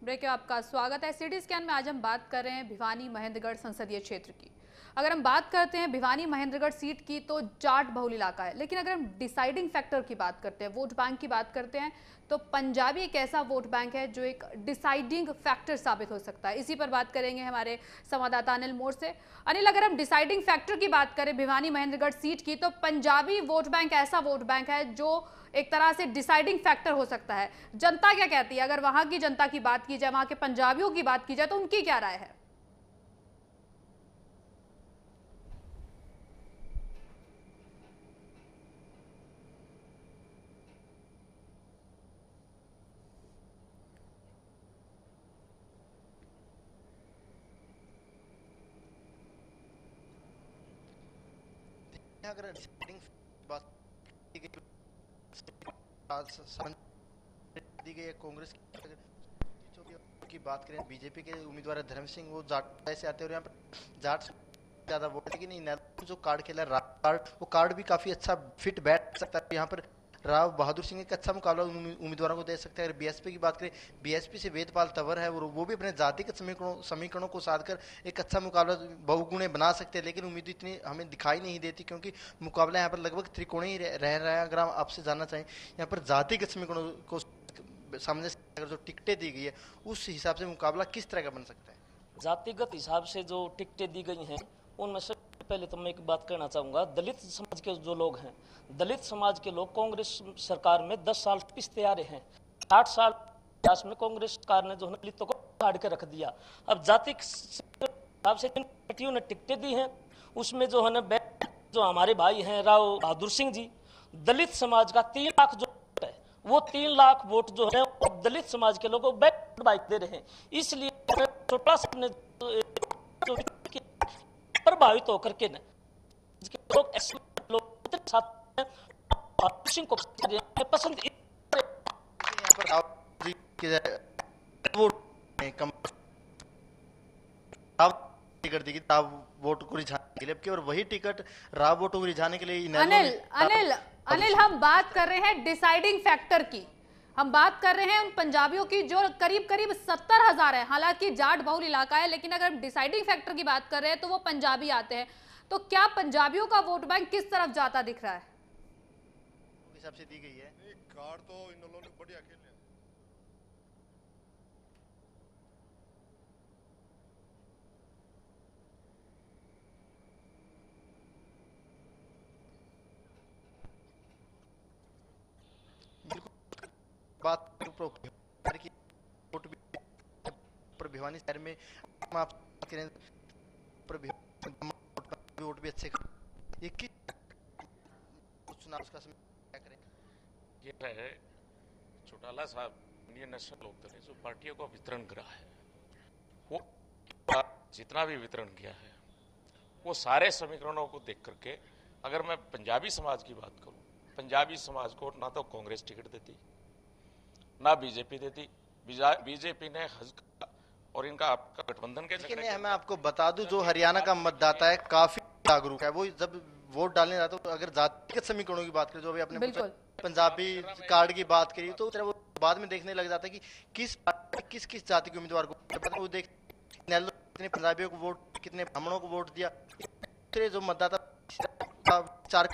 Break में आपका स्वागत है। सिटी स्कैन में आज हम बात कर रहे हैं भिवानी महेंद्रगढ़ संसदीय क्षेत्र की। अगर हम बात करते हैं भिवानी महेंद्रगढ़ सीट की तो जाट बहुल इलाका है, लेकिन अगर हम डिसाइडिंग फैक्टर की बात करते हैं, वोट बैंक की बात करते हैं, तो पंजाबी एक ऐसा वोट बैंक है जो एक डिसाइडिंग फैक्टर साबित हो सकता है। इसी पर बात करेंगे हमारे संवाददाता अनिल मोड़ से। अनिल, अगर हम डिसाइडिंग फैक्टर की बात करें भिवानी महेंद्रगढ़ सीट की, तो पंजाबी वोट बैंक ऐसा वोट बैंक है जो एक तरह से डिसाइडिंग फैक्टर हो सकता है। जनता क्या कहती है? अगर वहां की जनता की बात की जाए, वहां के पंजाबियों की बात की जाए, तो उनकी क्या राय है? अगर डिसाइडिंग बात की गई दी गई है कांग्रेस की बात करें, बीजेपी के उम्मीदवार धर्म सिंह वो जाट से आते हैं और यहाँ पर जाट ज्यादा वोट, लेकिन जो कार्ड खेला है कार्ड, वो कार्ड भी काफी अच्छा फिट बैठ सकता है यहाँ पर। राव बहादुर सिंह एक अच्छा मुकाबला उम्मीदवारों को दे सकते हैं। अगर बीएसपी की बात करें, बीएसपी से वेदपाल तंवर है, वो भी अपने जातिगत समीकरणों को साध कर एक अच्छा मुकाबला बहुगुणे बना सकते हैं, लेकिन उम्मीद इतनी हमें दिखाई नहीं देती क्योंकि मुकाबला यहाँ पर लगभग त्रिकोणीय रह रहा है। अगर हम आपसे जानना चाहें, यहाँ पर जातिगत समीकरणों को सामने से अगर जो टिकटें दी गई है, उस हिसाब से मुकाबला किस तरह का बन सकता है? जातिगत हिसाब से जो टिकटें दी गई हैं, उनमें से पहले तो मैं एक बात कहना चाहूँगा, दलित समाज के जो लोग हैं, दलित समाज के लोग कांग्रेस सरकार में 10 साल पिछते आ रहे हैं। 60 साल इतिहास में कांग्रेस सरकार ने जो है दलितों को काट के रख दिया। अब जाति हिसाब से जिन पार्टियों ने टिकटें दी हैं, उसमें जो है ना जो हमारे भाई हैं राव बहादुर सिंह जी, दलित समाज का 3 लाख जो है, वो 3 लाख वोट जो है दलित समाज के लोगों को बैक बाइक दे रहे हैं। इसलिए छोटा सा ने प्रभावित होकर के न लोग सिंह को पसंद यहाँ पर राव जी के वोट कम टिकट दी गई राव वोट को रिझाने के लिए, और वही टिकट राव वोट को रिझाने के लिए अनिल अनिल अनिल हम बात कर रहे हैं डिसाइडिंग फैक्टर की। हम बात कर रहे हैं उन पंजाबियों की जो करीब करीब 70,000 है। हालांकि जाट बहुल इलाका है, लेकिन अगर हम डिसाइडिंग फैक्टर की बात कर रहे हैं तो वो पंजाबी आते हैं। तो क्या पंजाबियों का वोट बैंक किस तरफ जाता दिख रहा है? हिसाब से दी गई है कार्ड तो इन लोगों ने बढ़िया खेले। बात की वोट भी पर भिवानी शहर में आप करें पर वोट भी अच्छे ये किस चुनाव का समय क्या करें? ये है चौटाला साहब इंडियन नेशनल लोकदल ने जो पार्टियों को वितरण करा है, वो जितना भी वितरण किया है वो सारे समीकरणों को देख करके, अगर मैं पंजाबी समाज की बात करूं, पंजाबी समाज को ना तो कांग्रेस टिकट देती ना बीजेपी देती। बीजेपी ने और इनका आपका गठबंधन के लेकिन मैं आपको बता दूं, जो हरियाणा का मतदाता है काफी जागरूक है। वो जब वोट डालने जाता है तो अगर जातिगत समीकरणों की बात करें, जो अभी आपने पंजाबी कार्ड की बात करी, तो वो बाद में देखने लग जाता है कि किस किस जाति के उम्मीदवार को वो देख कितने पंजाबियों को वोट, कितने ब्राह्मणों को वोट दिया, जो मतदाता चार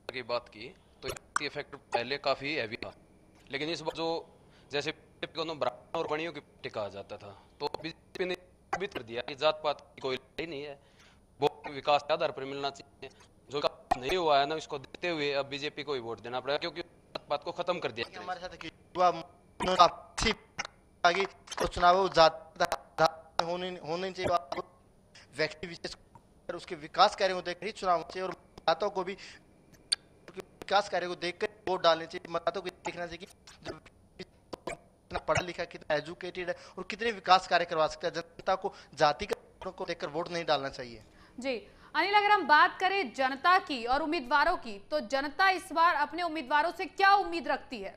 की बात की तो ये फैक्टर पहले काफी हैवी था, लेकिन इस बार जो जैसे ब्राह्मण और बणियों की पार्टी कहा जाता था, तो बीजेपी ने साबित कर दिया कि जात पात की कोई लड़ाई नहीं है, वो विकास के आधार पर मिलना चाहिए। जो विकास नहीं हुआ है ना, इसको देखते हुए अब बीजेपी को ही वोट देना पड़ेगा, क्योंकि जात पात को खत्म कर दिया। हमारे साथ चुनाव होने चाहिए, व्यक्ति विशेष उसके विकास कार्य को देखकर ही चुनाव चाहिए, और मतदाताओं को भी विकास कार्य को देखकर वोट डालने चाहिए। मतदाताओं को देखना चाहिए कि कितना पढ़ा लिखा, कितना एजुकेटेड है और कितने विकास कार्य करवा सकता है। जनता को जाति को देखकर वोट नहीं डालना चाहिए। जी अनिल, अगर हम बात करें जनता की और उम्मीदवारों की, तो जनता इस बार अपने उम्मीदवारों से क्या उम्मीद रखती है?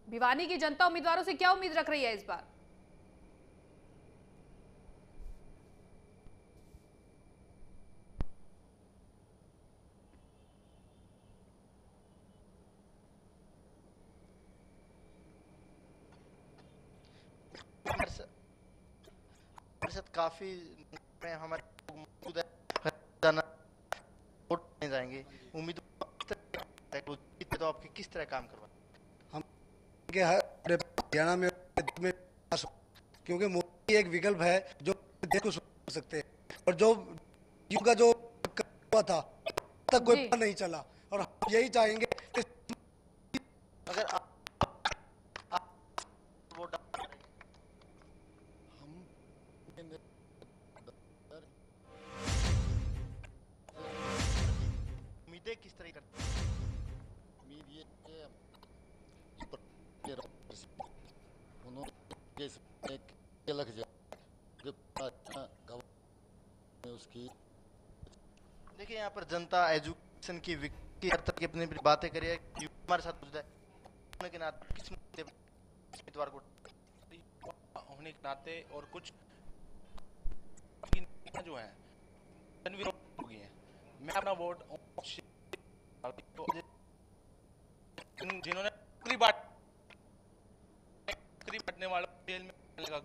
भिवानी की जनता उम्मीदवारों से क्या उम्मीद रख रही है इस बार? काफी में हमारे लोग मौजूद है, जाना वोट नहीं जाएंगे, उम्मीद तो आपके किस तरह काम करवा हम के हरियाणा में क्योंकि मोदी एक विकल्प है जो देश को सुधार सकते हैं, और जो युग का जो हुआ था तक कोई पता नहीं चला, और हम यही चाहेंगे कि अगर आप वोट हम उम्मीदें किस तरह करते उम्मीद ये उन्होंने एक लग जाए उसकी देखिए यहाँ पर जनता एजुकेशन की हर तरह की अपनी बातें करिए, हमारे साथ मौजूद है होने के नाते किस मुद्दे पर उम्मीदवार को होने के नाते और कुछ जो है हो गई है, मैं अपना वोट जिन्होंने नौकरी बांटने वालों जेल में लगा।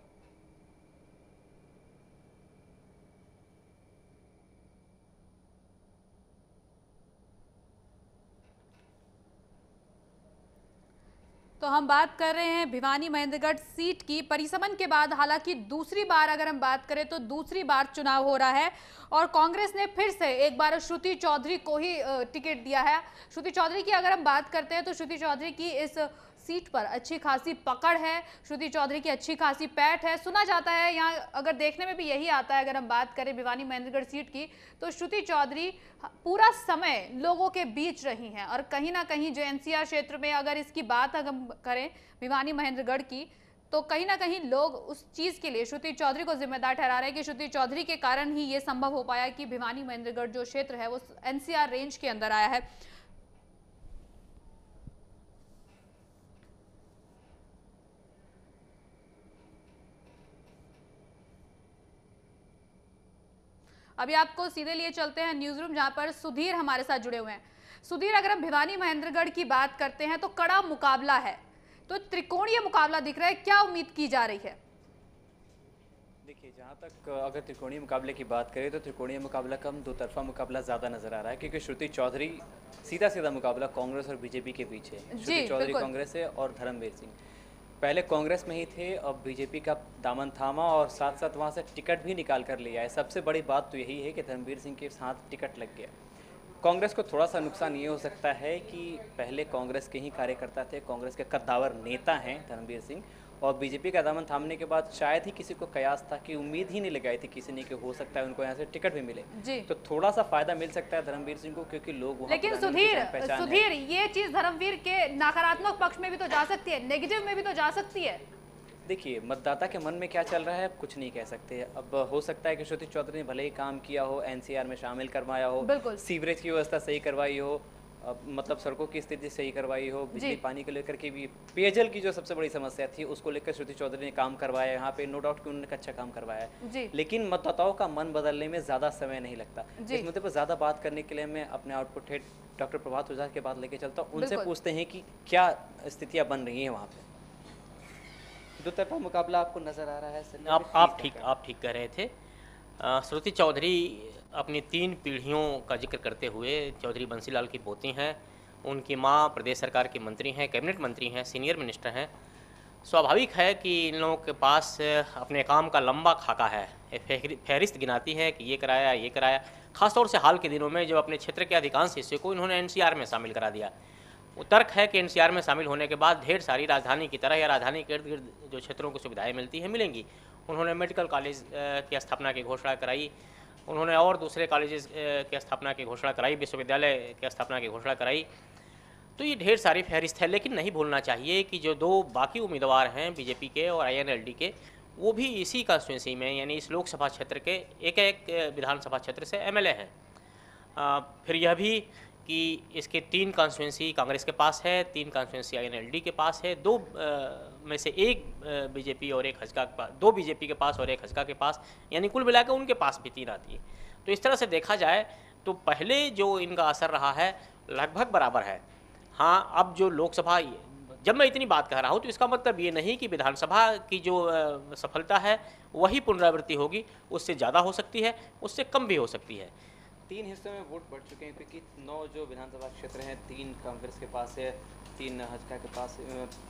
तो हम बात कर रहे हैं भिवानी महेंद्रगढ़ सीट की। परिसमन के बाद हालांकि दूसरी बार अगर हम बात करें तो दूसरी बार चुनाव हो रहा है और कांग्रेस ने फिर से एक बार श्रुति चौधरी को ही टिकट दिया है। श्रुति चौधरी की अगर हम बात करते हैं तो श्रुति चौधरी की इस सीट पर अच्छी खासी पकड़ है, श्रुति चौधरी की अच्छी खासी पैठ है। सुना जाता है यहाँ अगर देखने में भी यही आता है, अगर हम बात करें भिवानी महेंद्रगढ़ सीट की तो श्रुति चौधरी पूरा समय लोगों के बीच रही हैं और कहीं ना कहीं जो एनसीआर क्षेत्र में अगर इसकी बात अगर हम करें भिवानी महेंद्रगढ़ की तो कहीं ना कहीं लोग उस चीज के लिए श्रुति चौधरी को जिम्मेदार ठहरा रहे हैं कि श्रुति चौधरी के कारण ही ये संभव हो पाया कि भिवानी महेंद्रगढ़ जो क्षेत्र है वो एनसीआर रेंज के अंदर आया है। अभी आपको सीधे लिए चलते हैं न्यूज रूम, जहां पर सुधीर हमारे साथ जुड़े हुए हैं। सुधीर, अगर हम भिवानी महेंद्रगढ़ की बात करते हैं तो कड़ा मुकाबला है, तो त्रिकोणीय मुकाबला दिख रहा है, क्या उम्मीद की जा रही है? देखिए, जहाँ तक अगर त्रिकोणीय मुकाबले की बात करें तो त्रिकोणीय मुकाबला कम, दो तरफा मुकाबला ज़्यादा नजर आ रहा है, क्योंकि श्रुति चौधरी सीधा मुकाबला कांग्रेस और बीजेपी के बीच है। श्रुति चौधरी कांग्रेस से और धर्मवीर सिंह पहले कांग्रेस में ही थे, अब बीजेपी का दामन थामा और साथ साथ वहाँ से टिकट भी निकाल कर लिया है। सबसे बड़ी बात तो यही है कि धर्मवीर सिंह के साथ टिकट लग गया। कांग्रेस को थोड़ा सा नुकसान ये हो सकता है कि पहले कांग्रेस के ही कार्यकर्ता थे, कांग्रेस के कद्दावर नेता हैं धर्मवीर सिंह, और बीजेपी का दामन थामने के बाद शायद ही किसी को कयास था कि उम्मीद ही नहीं लगाई थी किसी ने कि हो सकता है उनको यहाँ से टिकट भी मिले, तो थोड़ा सा फायदा मिल सकता है धर्मवीर सिंह को, क्योंकि लोग लेकिन सुधीर ये चीज धर्मवीर के नकारात्मक पक्ष में भी तो जा सकती है, नेगेटिव में भी तो जा सकती है। देखिए, मतदाता के मन में क्या चल रहा है कुछ नहीं कह सकते। अब हो सकता है कि श्रुति चौधरी ने भले ही काम किया हो, एनसीआर में शामिल करवाया हो, सीवरेज की व्यवस्था सही करवाई हो, मतलब सड़कों की स्थिति सही करवाई हो, बिजली पानी को लेकर के भी, पेयजल की जो सबसे बड़ी समस्या थी उसको लेकर श्रुति चौधरी ने काम करवाया। यहाँ पे नो डाउट कि उन्होंने अच्छा काम करवाया है, लेकिन मतदाताओं का मन बदलने में ज़्यादा समय नहीं लगता। इस मुद्दे पर ज़्यादा बात करने के लिए मैं अपने आउटपुट हेड डॉक्टर प्रभात ओझा के बाद लेके चलता हूँ, उनसे पूछते हैं कि क्या स्थितियाँ बन रही हैं वहाँ पे। दो तरफा मुकाबला आपको नजर आ रहा है सर? आप ठीक कह रहे थे। श्रुति चौधरी अपनी 3 पीढ़ियों का जिक्र करते हुए चौधरी बंसीलाल की पोती हैं, उनकी माँ प्रदेश सरकार की मंत्री हैं, कैबिनेट मंत्री हैं, सीनियर मिनिस्टर हैं। स्वाभाविक है कि इन लोगों के पास अपने काम का लंबा खाका है, फहरिस्त गिनाती है कि ये कराया। खासतौर से हाल के दिनों में जब अपने क्षेत्र के अधिकांश हिस्से को इन्होंने एनसीआर में शामिल करा दिया। वो तर्क है कि एनसीआर में शामिल होने के बाद ढेर सारी राजधानी की तरह या राजधानी के इर्द गिर्द जो क्षेत्रों को सुविधाएं मिलती हैं मिलेंगी। उन्होंने मेडिकल कॉलेज की स्थापना की घोषणा कराई, उन्होंने और दूसरे कॉलेजेस की स्थापना की घोषणा कराई, विश्वविद्यालय की स्थापना की घोषणा कराई। तो ये ढेर सारी फहरिस्त है, लेकिन नहीं भूलना चाहिए कि जो 2 बाकी उम्मीदवार हैं बीजेपी के और INLD के, वो भी इसी कॉन्स्टिट्यूंसी में यानी इस लोकसभा क्षेत्र के एक विधानसभा क्षेत्र से MLA हैं। फिर यह भी कि इसके 3 कॉन्स्टिट्यूंसी कांग्रेस के पास है, 3 कॉन्स्टिट्यूंसी INLD के पास है, 2 में से 1 बीजेपी और 1 हजका के पास, 2 बीजेपी के पास और 1 हजका के पास, यानी कुल मिलाकर उनके पास भी 3 आती है। तो इस तरह से देखा जाए तो पहले जो इनका असर रहा है लगभग बराबर है। हाँ, अब जो लोकसभा जब मैं इतनी बात कह रहा हूँ तो इसका मतलब ये नहीं कि विधानसभा की जो सफलता है वही पुनरावृत्ति होगी, उससे ज़्यादा हो सकती है, उससे कम भी हो सकती है। 3 हिस्सों में वोट बढ़ चुके हैं, क्योंकि 9 जो विधानसभा क्षेत्र हैं, 3 कांग्रेस के पास है, 3 हजका के पास,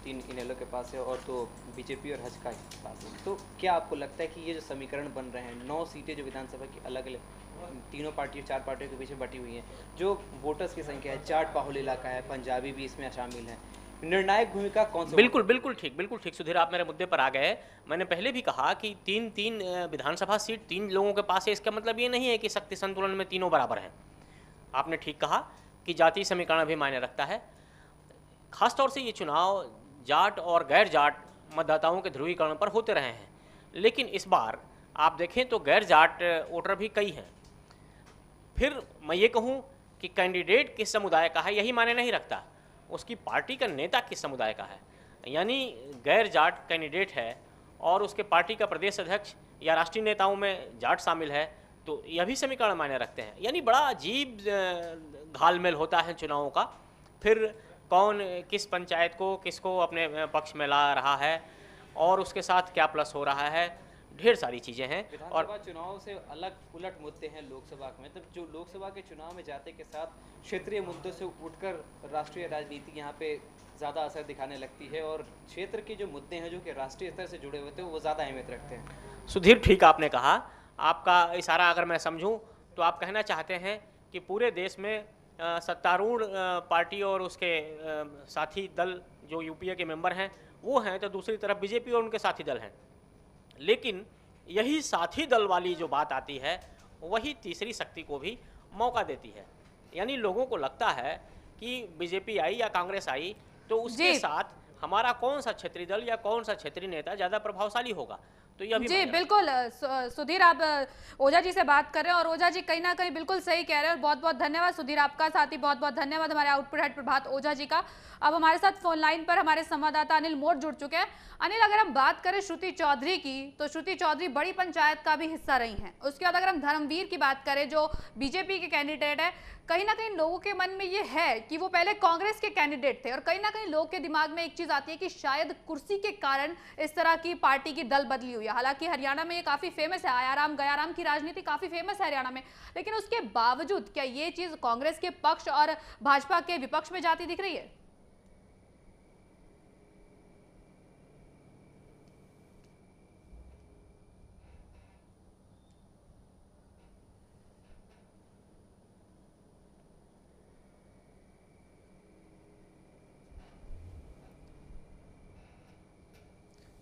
3 इनेलो के पास है और 2 बीजेपी और हजका के पास है। तो क्या आपको लगता है कि ये जो समीकरण बन रहे हैं, 9 सीटें जो विधानसभा की अलग अलग तीनों पार्टियों 4 पार्टियों के पीछे बटी हुई हैं, जो वोटर्स की संख्या है, जाट बाहुल इलाका है, पंजाबी भी इसमें शामिल है, निर्णायक भूमिका कौन सा? बिल्कुल ठीक सुधीर, आप मेरे मुद्दे पर आ गए। मैंने पहले भी कहा कि 3 विधानसभा सीट 3 लोगों के पास है, इसका मतलब ये नहीं है कि शक्ति संतुलन में तीनों बराबर हैं। आपने ठीक कहा कि जातीय समीकरण भी मायने रखता है। खासतौर से ये चुनाव जाट और गैर जाट मतदाताओं के ध्रुवीकरण पर होते रहे हैं, लेकिन इस बार आप देखें तो गैर जाट वोटर भी कई हैं। फिर मैं ये कहूँ कि कैंडिडेट किस समुदाय का है यही मायने नहीं रखता, उसकी पार्टी का नेता किस समुदाय का है। यानी गैर जाट कैंडिडेट है और उसके पार्टी का प्रदेश अध्यक्ष या राष्ट्रीय नेताओं में जाट शामिल है, तो यह भी समीकरण मायने रखते हैं। यानी बड़ा अजीब घालमेल होता है चुनावों का। फिर कौन किस पंचायत को किसको अपने पक्ष में ला रहा है और उसके साथ क्या प्लस हो रहा है, ढेर सारी चीज़ें हैं। और चुनाव से अलग उलट मुद्दे हैं लोकसभा में, तब जो लोकसभा के चुनाव में जाते के साथ क्षेत्रीय मुद्दों से उठकर राष्ट्रीय राजनीति यहाँ पे ज़्यादा असर दिखाने लगती है और क्षेत्र के जो मुद्दे हैं जो कि राष्ट्रीय स्तर से जुड़े हुए थे वो ज़्यादा अहमियत रखते हैं। सुधीर, ठीक आपने कहा। आपका इशारा अगर मैं समझूं तो आप कहना चाहते हैं कि पूरे देश में सत्तारूढ़ पार्टी और उसके साथी दल जो यूपीए के मेंबर हैं वो हैं, तो दूसरी तरफ बीजेपी और उनके साथी दल हैं। लेकिन यही साथी दल वाली जो बात आती है वही तीसरी शक्ति को भी मौका देती है। यानी लोगों को लगता है कि बीजेपी आई या कांग्रेस आई तो उसके साथ हमारा कौन सा क्षेत्रीय दल या कौन सा क्षेत्रीय नेता ज़्यादा प्रभावशाली होगा। तो यह भी जी बिल्कुल सुधीर, आप ओझा जी से बात कर रहे हैं और ओझा जी कहीं ना कहीं बिल्कुल सही कह रहे हैं और बहुत बहुत धन्यवाद सुधीर आपका, साथ ही बहुत बहुत धन्यवाद हमारे आउटपुट हेड प्रभात ओझा जी का। अब हमारे साथ फोन लाइन पर हमारे संवाददाता अनिल मोड़ जुड़ चुके हैं। अनिल, अगर हम बात करें श्रुति चौधरी की तो श्रुति चौधरी बड़ी पंचायत का भी हिस्सा रही हैं। उसके बाद अगर हम धर्मवीर की बात करें जो बीजेपी के कैंडिडेट है, कहीं ना कहीं लोगों के मन में ये है कि वो पहले कांग्रेस के कैंडिडेट थे और कहीं ना कहीं लोगों के दिमाग में एक चीज आती है कि शायद कुर्सी के कारण इस तरह की पार्टी की दल बदली हुई है। हालांकि हरियाणा में ये काफी फेमस है, आयाराम गयाराम की राजनीति काफी फेमस है हरियाणा में, लेकिन उसके बावजूद क्या ये चीज कांग्रेस के पक्ष और भाजपा के विपक्ष में जाती दिख रही है?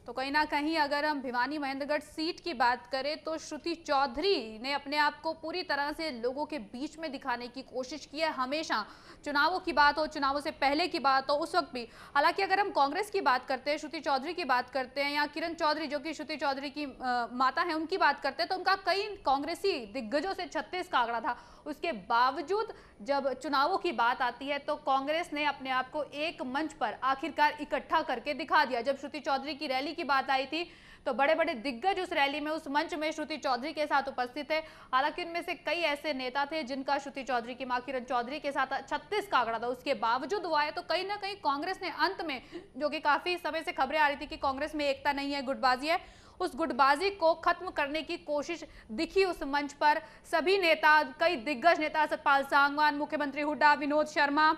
तो कहीं ना कहीं अगर हम भिवानी महेंद्रगढ़ सीट की बात करें तो श्रुति चौधरी ने अपने आप को पूरी तरह से लोगों के बीच में दिखाने की कोशिश की है। हमेशा चुनावों की बात हो, चुनावों से पहले की बात हो, उस वक्त भी। हालांकि अगर हम कांग्रेस की बात करते हैं, श्रुति चौधरी की बात करते हैं या किरण चौधरी जो कि श्रुति चौधरी की माता है उनकी बात करते हैं, तो उनका कई कांग्रेसी दिग्गजों से 36 का आंकड़ा था। उसके बावजूद जब चुनावों की बात आती है तो कांग्रेस ने अपने आप को एक मंच पर आखिरकार इकट्ठा करके दिखा दिया। जब श्रुति चौधरी की रैली की बात आई थी तो बड़े बड़े दिग्गज उस रैली में, उस मंच में श्रुति चौधरी के साथ उपस्थित थे। हालांकि उनमें से कई ऐसे नेता थे जिनका श्रुति चौधरी की मां किरण चौधरी के साथ 36 का आंकड़ा था। उसके बावजूद वो आए तो कहीं ना कहीं कांग्रेस ने अंत में, जो कि काफी समय से खबरें आ रही थी कि कांग्रेस में एकता नहीं है, गुटबाजी है, उस गुटबाजी को खत्म करने की कोशिश दिखी उस मंच पर। सभी नेता, कई दिग्गज नेता, सतपाल सांगवान, मुख्यमंत्री हुड्डा, विनोद शर्मा,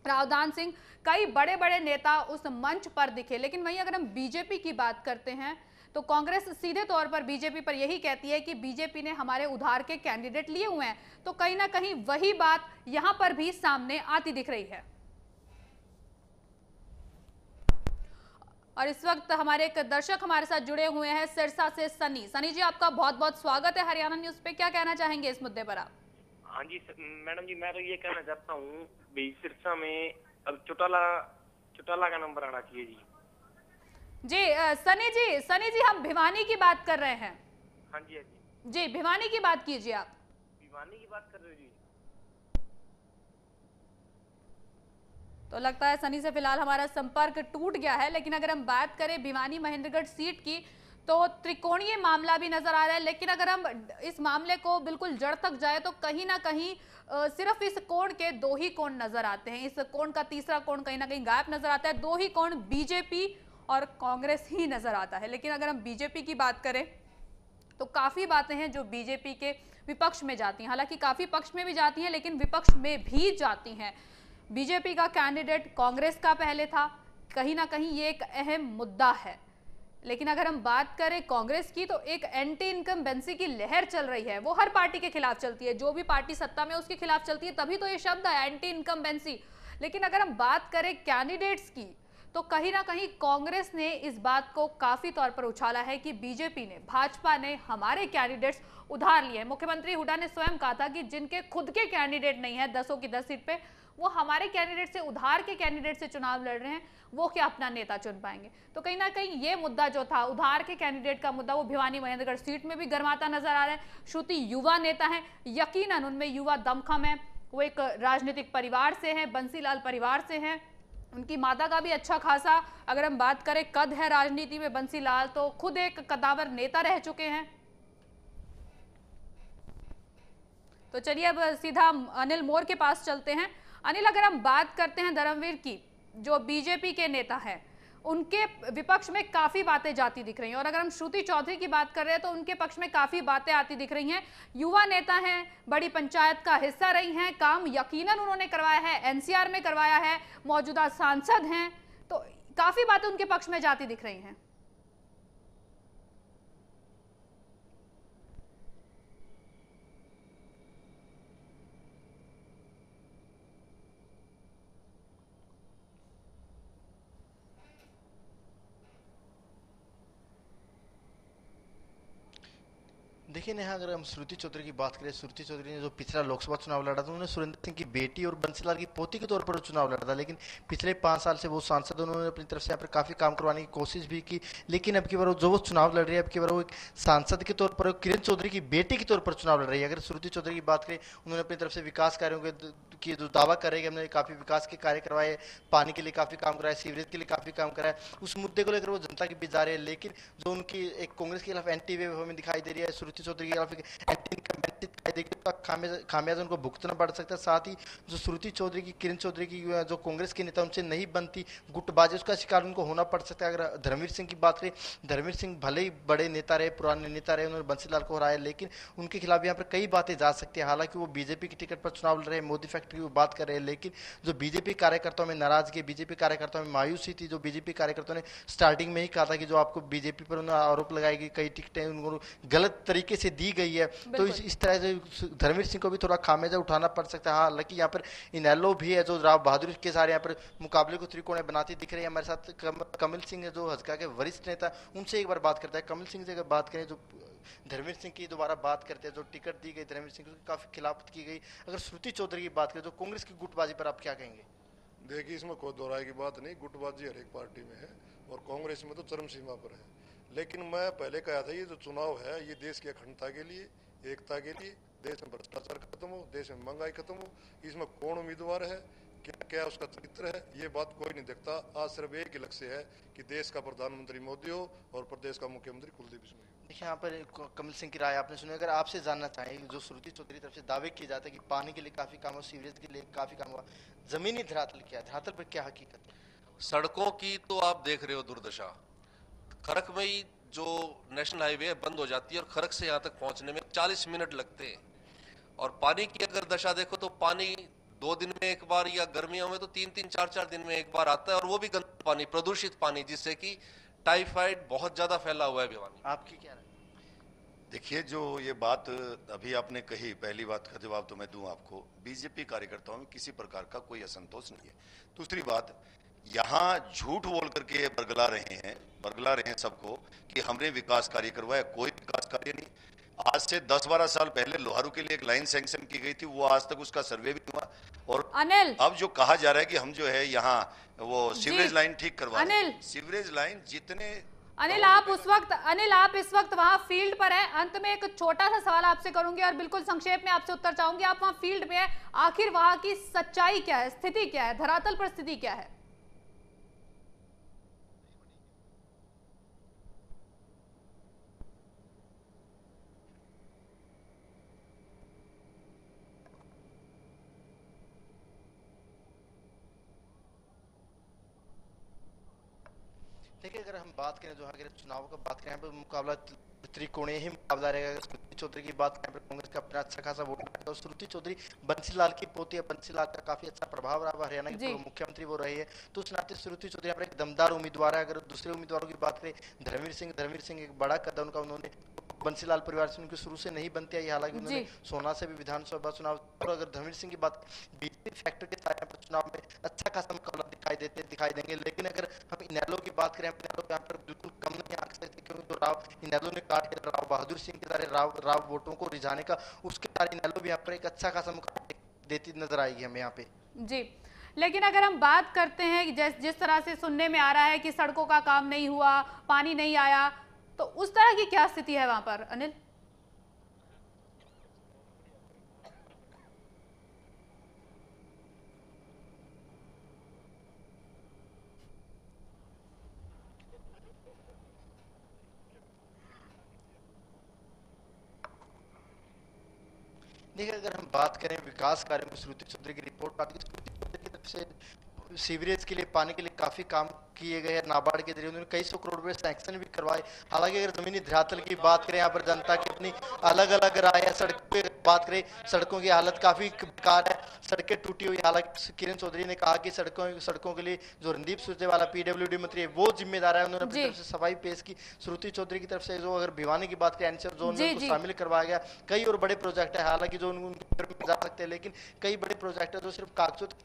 रावदान सिंह, कई बड़े बड़े नेता उस मंच पर दिखे। लेकिन वहीं अगर हम बीजेपी की बात करते हैं तो कांग्रेस सीधे तौर पर बीजेपी पर यही कहती है कि बीजेपी ने हमारे उधार के कैंडिडेट लिए हुए हैं। तो कहीं ना कहीं वही बात यहां पर भी सामने आती दिख रही है। और इस वक्त हमारे एक दर्शक हमारे साथ जुड़े हुए हैं सिरसा से सनी। सनी जी, आपका बहुत बहुत स्वागत है हरियाणा न्यूज पे। क्या कहना चाहेंगे इस मुद्दे पर आप? हाँ जी मैडम जी, मैं तो ये कहना चाहता हूँ सिरसा में अब चौटाला का नंबर आना चाहिए जी। सनी जी हम भिवानी की बात कर रहे हैं। हाँ जी जी भिवानी की बात कीजिए आप। भिवानी की बात कर रहे हो जी? तो लगता है सनी से फिलहाल हमारा संपर्क टूट गया है। लेकिन अगर हम बात करें भिवानी महेंद्रगढ़ सीट की तो त्रिकोणीय मामला भी नजर आ रहा है। लेकिन अगर हम इस मामले को बिल्कुल जड़ तक जाए तो कहीं ना कहीं सिर्फ इस कोण के 2 ही कोण नजर आते हैं। इस कोण का तीसरा कोण कहीं ना कहीं गायब नजर आता है। 2 ही कोण बीजेपी और कांग्रेस ही नजर आता है। लेकिन अगर हम बीजेपी की बात करें तो काफी बातें हैं जो बीजेपी के विपक्ष में जाती हैं। हालांकि काफी पक्ष में भी जाती हैं, लेकिन विपक्ष में भी जाती हैं। बीजेपी का कैंडिडेट कांग्रेस का पहले था, कहीं ना कहीं ये एक अहम मुद्दा है। लेकिन अगर हम बात करें कांग्रेस की तो एक एंटी इनकम्बेंसी की लहर चल रही है। वो हर पार्टी के खिलाफ चलती है, जो भी पार्टी सत्ता में उसके खिलाफ चलती है, तभी तो ये शब्द है एंटी इनकम्बेंसी। लेकिन अगर हम बात करें कैंडिडेट्स की तो कहीं ना कहीं कांग्रेस ने इस बात को काफी तौर पर उछाला है कि बीजेपी ने, भाजपा ने हमारे कैंडिडेट्स उधार लिए हैं। मुख्यमंत्री हुड्डा ने स्वयं कहा था कि जिनके खुद के कैंडिडेट नहीं है 10 की 10 सीट पे, वो हमारे कैंडिडेट से, उधार के कैंडिडेट से चुनाव लड़ रहे हैं, वो क्या अपना नेता चुन पाएंगे। तो कहीं ना कहीं ये मुद्दा जो था उधार के कैंडिडेट का मुद्दा, वो भिवानी महेंद्रगढ़ सीट में भी गर्माता नजर आ रहा है। श्रुति युवा नेता है, यकीनन उनमें युवा दमखम है। वो एक राजनीतिक परिवार से है, बंसीलाल परिवार से है। उनकी माता का भी अच्छा खासा, अगर हम बात करें कद है राजनीति में, बंसीलाल तो खुद एक कदावर नेता रह चुके हैं। तो चलिए अब सीधा अनिल मोर के पास चलते हैं। अनिल, अगर हम बात करते हैं धर्मवीर की, जो बीजेपी के नेता हैं, उनके विपक्ष में काफी बातें जाती दिख रही हैं। और अगर हम श्रुति चौधरी की बात कर रहे हैं तो उनके पक्ष में काफी बातें आती दिख रही हैं। युवा नेता हैं, बड़ी पंचायत का हिस्सा रही हैं, काम यकीनन उन्होंने करवाया है, एनसीआर में करवाया है, मौजूदा सांसद हैं, तो काफी बातें उनके पक्ष में जाती दिख रही हैं। देखिए नेहा, अगर हम श्रुति चौधरी की बात करें, श्रुति चौधरी ने जो पिछला लोकसभा चुनाव लड़ा था, उन्होंने सुरेंद्र सिंह की बेटी और बंसीलाल की पोती के तौर पर चुनाव लड़ा था। लेकिन पिछले 5 साल से वो सांसद, उन्होंने अपनी तरफ से यहाँ पर काफी काम करवाने की कोशिश भी की। लेकिन अब की बार जो वो चुनाव लड़ रही है, अब की बार वो एक सांसद के तौर पर, किरण चौधरी की बेटी के तौर पर चुनाव लड़ रही है। अगर श्रुति चौधरी की बात करें, उन्होंने अपनी तरफ से विकास कार्यों के जो दावा कर रहे हैं कि हमने काफी विकास के कार्य करवाए, पानी के लिए काफी काम कराया, सीवरेज के लिए काफी काम कराया, उस मुद्दे को लेकर वो जनता के बीच जा रहे हैं। लेकिन जो उनकी एक कांग्रेस के खिलाफ एंटी वेव हमें दिखाई दे रही है, श्रुति चौधरी के खिलाफ खामियाजा उनको भुगतना पड़ सकता है। साथ ही जो श्रुति चौधरी की, किरण चौधरी की, जो कांग्रेस के नेता, उनसे नहीं बनती गुटबाजी, उसका शिकार उनको होना पड़ सकता है। अगर धर्मवीर सिंह की बात करें, धर्मवीर सिंह भले ही बड़े नेता रहे, पुराने नेता रहे, उन्होंने बंसीलाल को हराया, लेकिन उनके खिलाफ यहाँ पर कई बातें जा सकती है। हालांकि वो बीजेपी की टिकट पर चुनाव लड़ रहे हैं, मोदी फैक्ट्री की बात कर रहे हैं, लेकिन जो बीजेपी कार्यकर्ताओं में नाराजगी, बीजेपी कार्यकर्ताओं में मायूसी थी, जो बीजेपी कार्यकर्ताओं ने स्टार्टिंग में ही कहा था कि जो आपको बीजेपी पर उन्होंने आरोप लगाई गई, कई टिकटें उनको गलत तरीके से दी गई है, तो इस तरह से धर्मवीर सिंह को भी थोड़ा खामियाजा उठाना पड़ सकता है। हालांकि यहाँ पर इनेलो भी है, जो राव बहादुर के सारे यहाँ पर मुकाबले को त्रिकोण बनाती दिख रही है। हमारे साथ कमल सिंह है, जो हजका के वरिष्ठ नेता, उनसे एक बार बात करता है। कमल सिंह से अगर बात करें, जो धर्मवीर सिंह की दोबारा बात करते हैं, जो टिकट दी गई धर्मवीर सिंह को, काफी खिलाफत की गई। अगर श्रुति चौधरी की बात करें, जो कांग्रेस की गुटबाजी पर आप क्या कहेंगे? देखिए, इसमें कोई दोहराई की बात नहीं, गुटबाजी हर एक पार्टी में है और कांग्रेस में तो चरम सीमा पर है। लेकिन मैं पहले कहा था, ये जो चुनाव है, ये देश की अखंडता के लिए, एकता के लिए, देश में भ्रष्टाचार खत्म हो, देश में महंगाई खत्म हो, इसमें कौन उम्मीदवार है, क्या क्या उसका चरित्र है, ये बात कोई नहीं देखता। आज सिर्फ एक ही लक्ष्य है कि देश का प्रधानमंत्री मोदी हो और प्रदेश का मुख्यमंत्री कुलदीप बिश्नोई। देखिए, यहाँ पर कमल सिंह की राय आपने सुनी। अगर आपसे जानना चाहें, जो श्रुति चौधरी तरफ से दावे किए जाते हैं कि पानी के लिए काफी काम हुआ, सीवरेज के लिए काफी काम हुआ, जमीनी धरातल क्या है, धरातल पर क्या हकीकत है? सड़कों की तो आप देख रहे हो दुर्दशा। खरक में ही जो नेशनल हाईवे है बंद हो जाती है और खरक से यहाँ तक पहुंचने में 40 मिनट लगते हैं। और पानी की अगर दशा देखो तो पानी 2 दिन में एक बार, या गर्मियों में तो 3-3, 4-4 दिन में एक बार आता है, और वो भी गंदा पानी, प्रदूषित पानी, जिससे कि टाइफाइड बहुत ज्यादा फैला हुआ है भिवानी। आपकी क्या राय? देखिए, जो ये बात अभी आपने कही, पहली बात का जवाब तो मैं दूं आपको, बीजेपी कार्यकर्ताओं में किसी प्रकार का कोई असंतोष नहीं है। दूसरी बात, यहाँ झूठ बोल करके बरगला रहे हैं सबको कि हमने विकास कार्य करवाया। कोई विकास कार्य नहीं। आज से 10-12 साल पहले लोहारू के लिए एक लाइन सैंक्शन की गई थी, वो आज तक उसका सर्वे भी हुआ। और अनिल, अब जो कहा जा रहा है कि हम जो है यहाँ वो सीवरेज लाइन ठीक करवा रहे हैं, सीवरेज लाइन जितने अनिल आप इस वक्त वहां फील्ड पर हैं। अंत में एक छोटा सा सवाल आपसे करूंगी और बिल्कुल संक्षेप में आपसे उत्तर चाहूंगी। आप वहां फील्ड में हैं, आखिर वहां की सच्चाई क्या है, स्थिति क्या है, धरातल पर स्थिति क्या है? अगर हम बात करें जो अगर चुनाव का बात करें यहाँ पे मुकाबला त्रिकोणीय ही मुकाबला रहेगा। श्रुति चौधरी की बात करें कांग्रेस का अपना अच्छा खासा वोट है, और श्रुति चौधरी बंसीलाल की पोती है, बंसीलाल का काफी अच्छा प्रभाव रहा, हरियाणा के पूर्व मुख्यमंत्री वो रही है, तो उस नाते श्रुति चौधरी यहाँ पर एक दमदार उम्मीदवार है। अगर दूसरे उम्मीदवारों की बात करें धर्मवीर सिंह एक बड़ा कदम उनका, उन्होंने बंसीलाल परिवार से उनकी शुरू से नहीं बनती आई, हालांकि उन्होंने सोना से भी विधानसभा चुनाव, और अगर धर्मवीर सिंह की बात बीजेपी फैक्टर के साथ पर चुनाव में अच्छा खासा मुकाबला दिखाई देंगे। लेकिन अगर हम इनेलो की बात करें, इनेलो यहाँ पर बिल्कुल कम नहीं आंक सकते, क्योंकि जो राव इनेलो ने काट के राव बहादुर सिंह के सारे राव वोटों को रिझाने का, उसके सारे इनेलो भी यहाँ पर एक अच्छा खासा मुकाबला देती नजर आएगी हमें यहाँ पे जी। लेकिन अगर हम बात करते हैं जिस तरह से सुनने में आ रहा है कि सड़कों का काम नहीं हुआ, पानी नहीं आया, तो उस तरह की क्या स्थिति है वहां पर अनिल? देखिए, अगर हम बात करें विकास कार्यों की, श्रुति चौधरी की रिपोर्ट आती है, श्रुति चौधरी की तरफ से सीवरेज के लिए, पानी के लिए काफी काम किए गए हैं। नाबार्ड के जरिए उन्होंने कई सौ करोड़ रुपए सैंक्शन भी करवाए। हालांकि अगर जमीनी धरातल की बात करें, यहाँ पर जनता की अपनी अलग अलग राय है। सड़कों की बात करें, सड़कों की हालत काफी बेकार है, सड़कें टूटी हुई। हालांकि किरण चौधरी ने कहा कि सड़कों के लिए जो रणदीप सुरजेवाला पीडब्ल्यूडी मंत्री है वो जिम्मेदार है, उन्होंने अपनी तरफ से सफाई पेश की। श्रुति चौधरी की तरफ से जो अगर भिवानी की बात करें, एनसीआर जोन में उनको शामिल करवाया गया। कई और बड़े प्रोजेक्ट है, हालांकि जो उनके जा सकते हैं, लेकिन कई बड़े प्रोजेक्ट है जो सिर्फ कागजों तक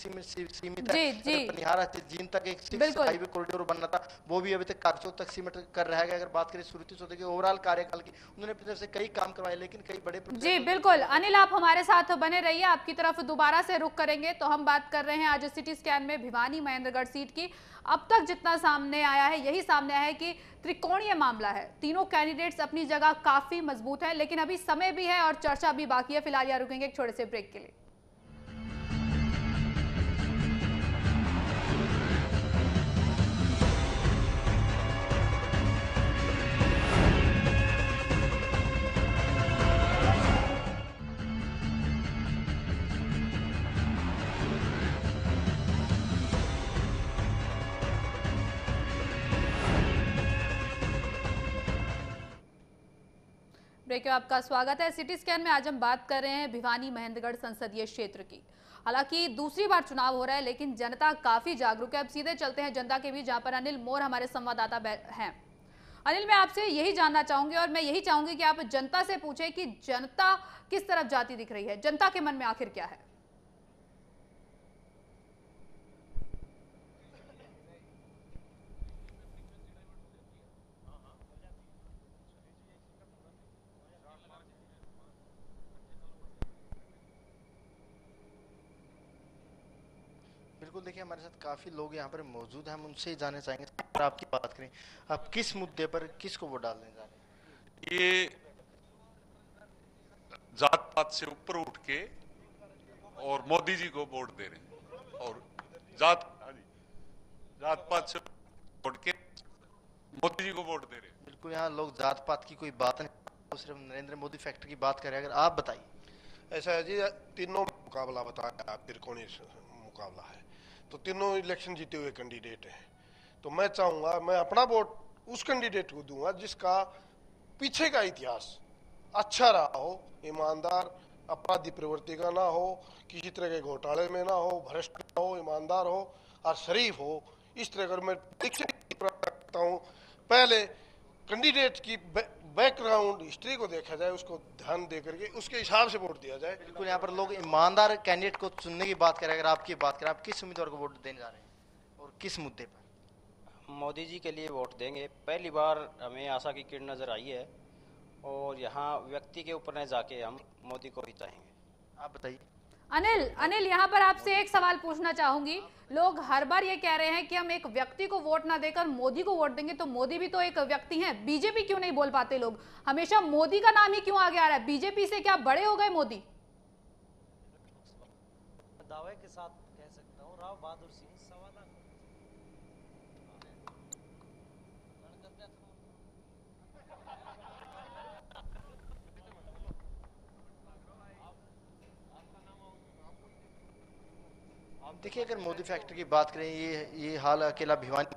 सीमित है। पनिहार जीन तक एक हाईवे कॉरिडोर बनना था, वो भी अभी तक कागजों तक सीमित कर रहा है। अगर बात करें श्रुति चौधरी के ओवरऑल कार्यकाल की, उन्होंने अपनी तरफ से कई काम करवाए, लेकिन कई बड़े जी बिल्कुल। अनिल, आप हमारे साथ बने रहिए, आपकी तरफ दोबारा से रुख करेंगे। तो हम बात कर रहे हैं आज सिटी स्कैन में भिवानी महेंद्रगढ़ सीट की। अब तक जितना सामने आया है, यही सामने आया है कि त्रिकोणीय मामला है। तीनों कैंडिडेट्स अपनी जगह काफी मजबूत है, लेकिन अभी समय भी है और चर्चा भी बाकी है। फिलहाल यहाँ रुकेंगे एक छोटे से ब्रेक के लिए। ब्रेक में आपका स्वागत है। सिटी स्कैन में आज हम बात कर रहे हैं भिवानी महेंद्रगढ़ संसदीय क्षेत्र की। हालांकि दूसरी बार चुनाव हो रहा है, लेकिन जनता काफी जागरूक है। अब सीधे चलते हैं जनता के बीच, जहां पर अनिल मोर हमारे संवाददाता हैं। अनिल, मैं आपसे यही जानना चाहूंगी और मैं यही चाहूंगी कि आप जनता से पूछें कि जनता किस तरफ जाती दिख रही है, जनता के मन में आखिर क्या है? बिल्कुल, देखिए हमारे साथ काफी लोग यहाँ पर मौजूद हैं, हम उनसे ही जानना चाहेंगे। अगर आपकी बात करें, आप किस मुद्दे पर किसको वोट डालने जा रहे हैं? ये जात पात से ऊपर उठ के और मोदी जी को वोट दे रहे हैं, और जात पात से उठ के मोदी जी को वोट दे रहे हैं। बिल्कुल, यहाँ लोग जात पात की कोई बात नहीं, तो सिर्फ नरेंद्र मोदी फैक्टर की बात करें। अगर आप बताइए। ऐसा है जी, तीनों मुकाबला बताया, त्रिकोणीय मुकाबला है, तो तीनों इलेक्शन जीते हुए कैंडिडेट हैं। तो मैं चाहूंगा, मैं अपना वोट उस कैंडिडेट को दूंगा जिसका पीछे का इतिहास अच्छा रहा हो, ईमानदार, अपराधी प्रवृत्ति का ना हो, किसी तरह के घोटाले में ना हो, भ्रष्ट ना हो, ईमानदार हो और शरीफ हो। इस तरह का मैं रखता हूँ। पहले कैंडिडेट की बैकग्राउंड हिस्ट्री को देखा जाए, उसको ध्यान दे करके उसके हिसाब से वोट दिया जाए। बिल्कुल, यहाँ पर लोग ईमानदार कैंडिडेट को चुनने की बात करें। अगर आपकी बात करें, आप किस उम्मीदवार को वोट देने जा रहे हैं और किस मुद्दे पर? मोदी जी के लिए वोट देंगे। पहली बार हमें आशा की किरण नजर आई है और यहाँ व्यक्ति के ऊपर न जाके हम मोदी को ही चाहेंगे। आप बताइए। अनिल, यहाँ पर आपसे एक सवाल पूछना चाहूंगी। लोग हर बार ये कह रहे हैं कि हम एक व्यक्ति को वोट ना देकर मोदी को वोट देंगे, तो मोदी भी तो एक व्यक्ति हैं। बीजेपी क्यों नहीं बोल पाते लोग? हमेशा मोदी का नाम ही क्यों आगे आ रहा है? बीजेपी से क्या बड़े हो गए मोदी? दावे के साथ कह सकता हूँ, राव बहादुर सिंह देखिए, अगर मोदी फैक्टर की बात करें, ये हाल अकेला भिवानी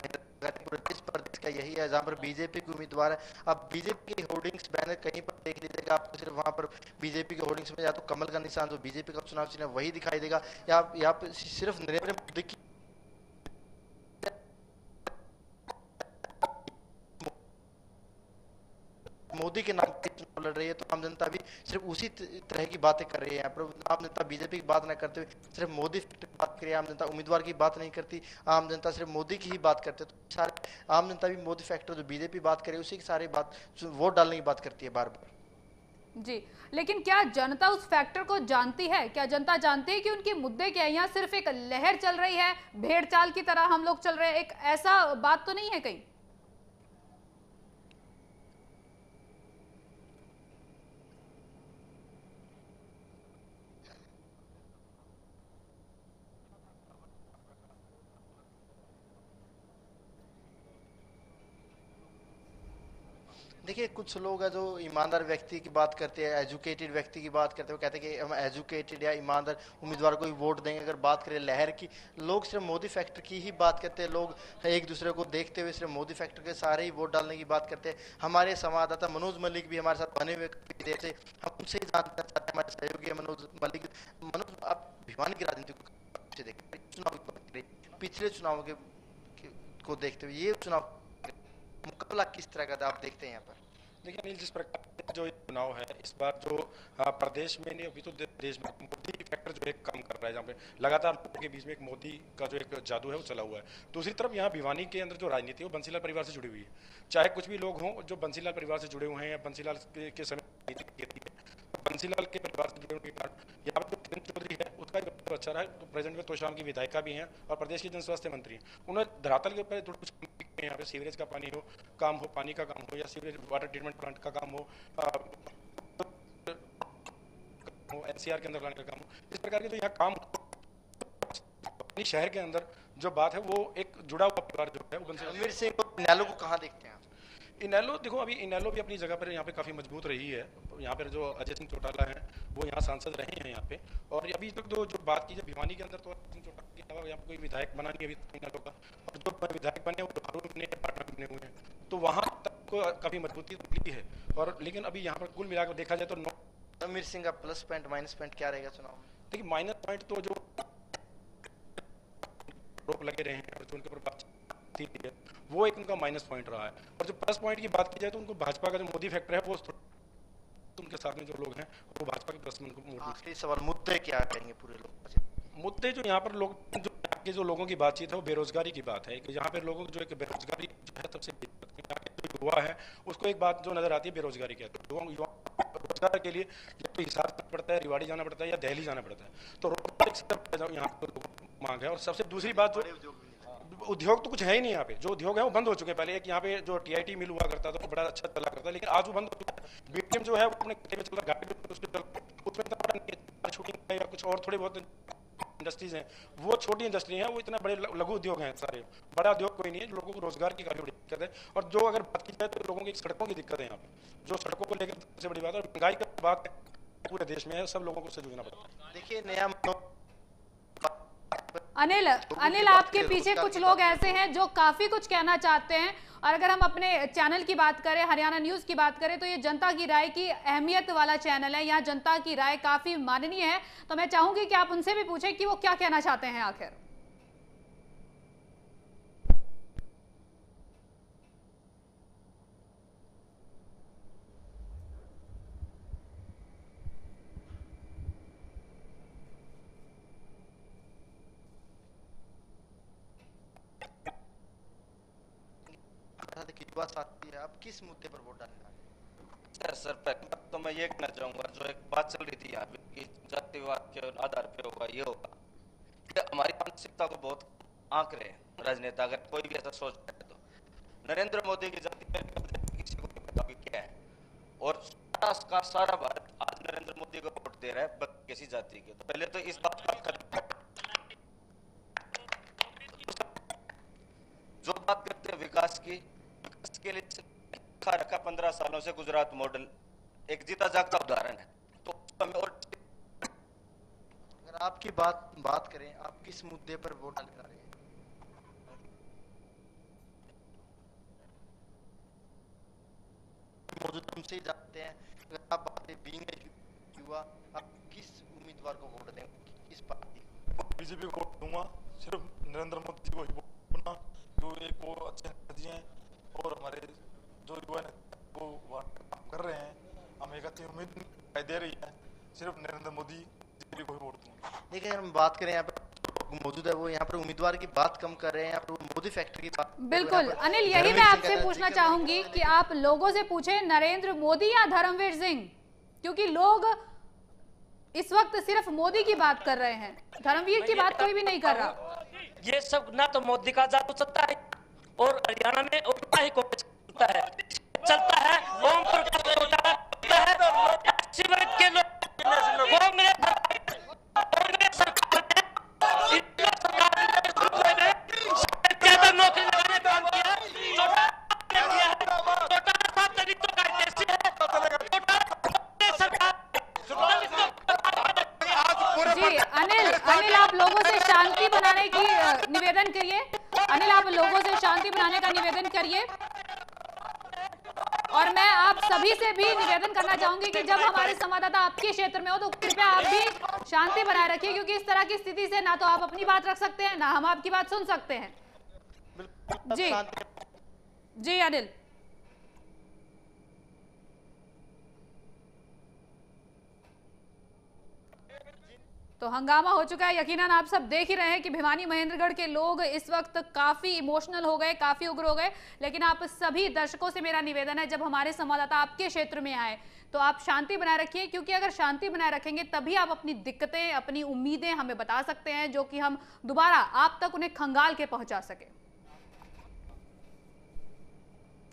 प्रदेश का यही है जहाँ पर बीजेपी के उम्मीदवार है। अब बीजेपी के होर्डिंग्स बैनर कहीं पर देख लीजिएगा आपको, सिर्फ वहाँ पर बीजेपी के होर्डिंग्स में या तो कमल का निशान जो बीजेपी का चुनाव चिन्ह वही दिखाई देगा, या यहाँ पे सिर्फ नरेंद्र मोदी की मोदी के नाम पे चुनाव लड़ रही है, तो आम जनता भी सिर्फ उसी तरह की बातें कर रही है। पर आम जनता बीजेपी की बात ना करते हुए सिर्फ मोदी की बात करे, आम जनता उम्मीदवार की बात नहीं करती, आम जनता सिर्फ मोदी की ही बात करते, तो सारे आम जनता भी मोदी फैक्टर जो बीजेपी बात करे उसी की सारी बात वोट डालने की बात करती है बार बार। जी, लेकिन क्या जनता उस फैक्टर को जानती है? क्या जनता जानती है कि उनके मुद्दे क्या है? यहाँ सिर्फ एक लहर चल रही है, भेड़ चाल की तरह हम लोग चल रहे हैं, एक ऐसा बात तो नहीं है कहीं? देखिए, कुछ लोग हैं जो ईमानदार व्यक्ति की बात करते हैं, एजुकेटेड व्यक्ति की बात करते हैं, वो कहते हैं कि हम एजुकेटेड या ईमानदार उम्मीदवार को ही वोट देंगे। अगर बात करें लहर की, लोग सिर्फ मोदी फैक्टर की ही बात करते हैं, लोग एक दूसरे को देखते हुए सिर्फ मोदी फैक्टर के सारे ही वोट डालने की बात करते हैं। हमारे संवाददाता मनोज मलिक भी हमारे साथ बने हुए काफी देर से, हम उनसे ही जानना चाहते हैं, हमारे सहयोगी है मनोज मलिक। मनोज, आप भिवानी की राजनीति को देखते हैं, चुनाव की बात करें, पिछले चुनावों को देखते हुए ये चुनाव मुकाबला किस तरह का आप देखते हैं यहाँ पर? देखिए अनिल, जिस प्रकार जो ये चुनाव है इस बार जो प्रदेश में नहीं अभी तो देश में मोदी फैक्टर जो एक काम कर रहा है, जहाँ पे लगातार लोगों के बीच में एक मोदी का जो एक जादू है वो चला हुआ है। दूसरी तरफ यहाँ भिवानी के अंदर जो राजनीति है वो बंसीलाल परिवार से जुड़ी हुई है। चाहे कुछ भी लोग हों जो बंसीलाल परिवार से जुड़े हुए हैं या बंसीलाल के समय बंसीलाल के परिवार से जुड़े होने के कारण यहाँ पर जो किरण चौधरी है उसका जो अच्छा रहा है, तो प्रेजेंट में तोशाम की विधायिका भी हैं और प्रदेश के जन स्वास्थ्य मंत्री हैं। उन्होंने धरातल के ऊपर जो कुछ यहाँ पे सीवरेज का पानी हो काम हो, पानी का काम हो, या सीवरेज वाटर ट्रीटमेंट प्लांट का काम हो, एनसीआर के अंदर लाने का काम हो, इस प्रकार के जो यहाँ काम अपनी शहर के अंदर जो बात है वो एक जुड़ा हुआ परिवार जो है वो रणवीर सिंह को इनेलो को कहाँ देखते हैं? इनेलो देखो, अभी इनेलो भी अपनी जगह पर यहाँ पे काफ़ी मजबूत रही है। यहाँ पर जो अजय सिंह चौटाला हैं वो यहाँ सांसद रहे हैं यहाँ पे, और अभी तक तो जो बात की जाए भिवानी के अंदर तो अजय सिंह चौटाला के अलावा यहाँ पे कोई विधायक बना नहीं अभी तक इनेलो का, और जो विधायक बने वो हारून बने पाटना बने हुए हैं, तो वहाँ तक को काफ़ी मजबूती मिली है। और लेकिन अभी यहाँ पर कुल मिलाकर देखा जाए तो रणवीर सिंह का प्लस पॉइंट माइनस पॉइंट क्या रहेगा चुनाव में? देखिए माइनस पॉइंट तो जो रोक लगे रहे हैं और जो उनके ऊपर बातचीत है वो एक उनका माइनस पॉइंट रहा है। और जो प्लस पॉइंट की बात की जाए तो उनको भाजपा का जो मोदी फैक्टर है वो उनके साथ में जो लोग हैं वो भाजपा के प्लस में उनको। आखिरी सवाल, मुद्दे क्या कहेंगे पूरे लोग? मुद्दे जो यहाँ पर लोग जो लोगों की बातचीत है वो बेरोजगारी की बात है कि यहाँ पर लोगों की जो एक बेरोजगारी जो है सबसे जो युवा है उसको एक बात जो नजर आती है बेरोजगारी की। युवा रोजगार के लिए या तो हिसार जाना पड़ता है, रिवाड़ी जाना पड़ता है या दिल्ली जाना पड़ता है, तो रोजगार यहाँ पर मांग है। और सबसे दूसरी बात जो उद्योग तो कुछ है ही नहीं यहाँ पे, जो उद्योग है वो बंद हो चुके हैं। पहले एक यहाँ पे जो टीआईटी मिल हुआ करता था वो बड़ा अच्छा चला करता, लेकिन आज वो बंद हो चुका है। बीटीएम जो है वो अपने खेते में चल रहा है, उसमें इतना बड़ा शूटिंग या कुछ और थोड़े बहुत इंडस्ट्रीज हैं, वो छोटी इंडस्ट्री हैं, वो इतना बड़े लघु उद्योग हैं सारे, बड़ा उद्योग कोई नहीं है। लोगों को रोजगार की काफी बड़ी दिक्कत है। और जो अगर बात की जाए तो लोगों की सड़कों की दिक्कत है यहाँ पे, जो सड़कों को लेकर सबसे बड़ी बात है। और महंगाई की बात पूरे देश में है, सब लोगों को उससे जूझना पड़ता है। देखिए नया अनिल आपके पीछे कुछ लोग ऐसे हैं जो काफी कुछ कहना चाहते हैं, और अगर हम अपने चैनल की बात करें, हरियाणा न्यूज की बात करें, तो ये जनता की राय की अहमियत वाला चैनल है। यहाँ जनता की राय काफी माननीय है, तो मैं चाहूंगी कि आप उनसे भी पूछें कि वो क्या कहना चाहते हैं आखिर। साथी है, आप किस मुद्दे पर वोट डालने वाले हैं? सर पहले तो मैं ये कहना चाहूंगा, जो एक बात चल रही थी यहाँ पे कि जातिवाद के आधार पे होगा ये होगा, ये हमारी मानसिकता को बहुत आंक रहे हैं राजनेता। अगर कोई भी ऐसा सोच रहा है तो नरेंद्र मोदी की जाति में किसी को नहीं पता क्या है, और सारा भारत आज नरेंद्र मोदी को वोट दे रहा है किसी जाति के। तो पहले तो इस बात का जो बात करते हैं विकास की, के लिए रखा 15 सालों से गुजरात मॉडल एक जीता जागता उदाहरण है। तो और अगर आपकी बात करें, आप किस मुद्दे पर वोट डालने जा रहे हैं? मौजूद उनसे ही जानते हैं। अगर आप बात बीइंग युवा, आप किस उम्मीदवार को वोट देंगे, किस पार्टी? बीजेपी को वोट दूंगा, सिर्फ नरेंद्र मोदी जी को ही वोट दूंगा, जो एक वो अच्छे नेता हैं और हमारे जो युवा वो काम कर रहे हैं, हमें एक अच्छी उम्मीद दिखाई दे रही है, सिर्फ नरेंद्र मोदी जी को ही वोट दूंगा। देखिए हम बात करें यहाँ पर मौजूद है, वो यहाँ पर उम्मीदवार की बात कम कर रहे हैं, यहाँ पर मोदी फैक्टर की बात। बिल्कुल अनिल, यही मैं आपसे पूछना चाहूंगी कि आप लोगों से पूछें नरेंद्र मोदी या धर्मवीर सिंह, क्योंकि लोग इस वक्त सिर्फ मोदी की बात कर रहे हैं, धर्मवीर की बात कोई भी नहीं कर रहा। ये सब ना तो मोदी का जादू चलता है और हरियाणा में उतना ही चलता है ओम प्रकाश चलता है शिविर के लोग कांग्रेस सरकार ने ज्यादा नौकरी लगाने का काम किया जी अनिल आप लोगों से शांति बनाने की निवेदन करिए। अनिल आप लोगों से शांति बनाने का निवेदन करिए और मैं आप सभी से भी निवेदन करना चाहूंगी कि जब हमारे संवाददाता आपके क्षेत्र में हो तो कृपया आप भी शांति बनाए रखिए, क्योंकि इस तरह की स्थिति से ना तो आप अपनी बात रख सकते हैं ना हम आपकी बात सुन सकते हैं। जी अनिल। तो हंगामा हो चुका है, यकीनन आप सब देख ही रहे हैं कि भिवानी महेंद्रगढ़ के लोग इस वक्त काफी इमोशनल हो गए, काफी उग्र हो गए। लेकिन आप सभी दर्शकों से मेरा निवेदन है, जब हमारे संवाददाता आपके क्षेत्र में आए तो आप शांति बनाए रखिए, क्योंकि अगर शांति बनाए रखेंगे तभी आप अपनी दिक्कतें, अपनी उम्मीदें हमें बता सकते हैं, जो कि हम दोबारा आप तक उन्हें खंगाल के पहुंचा सके।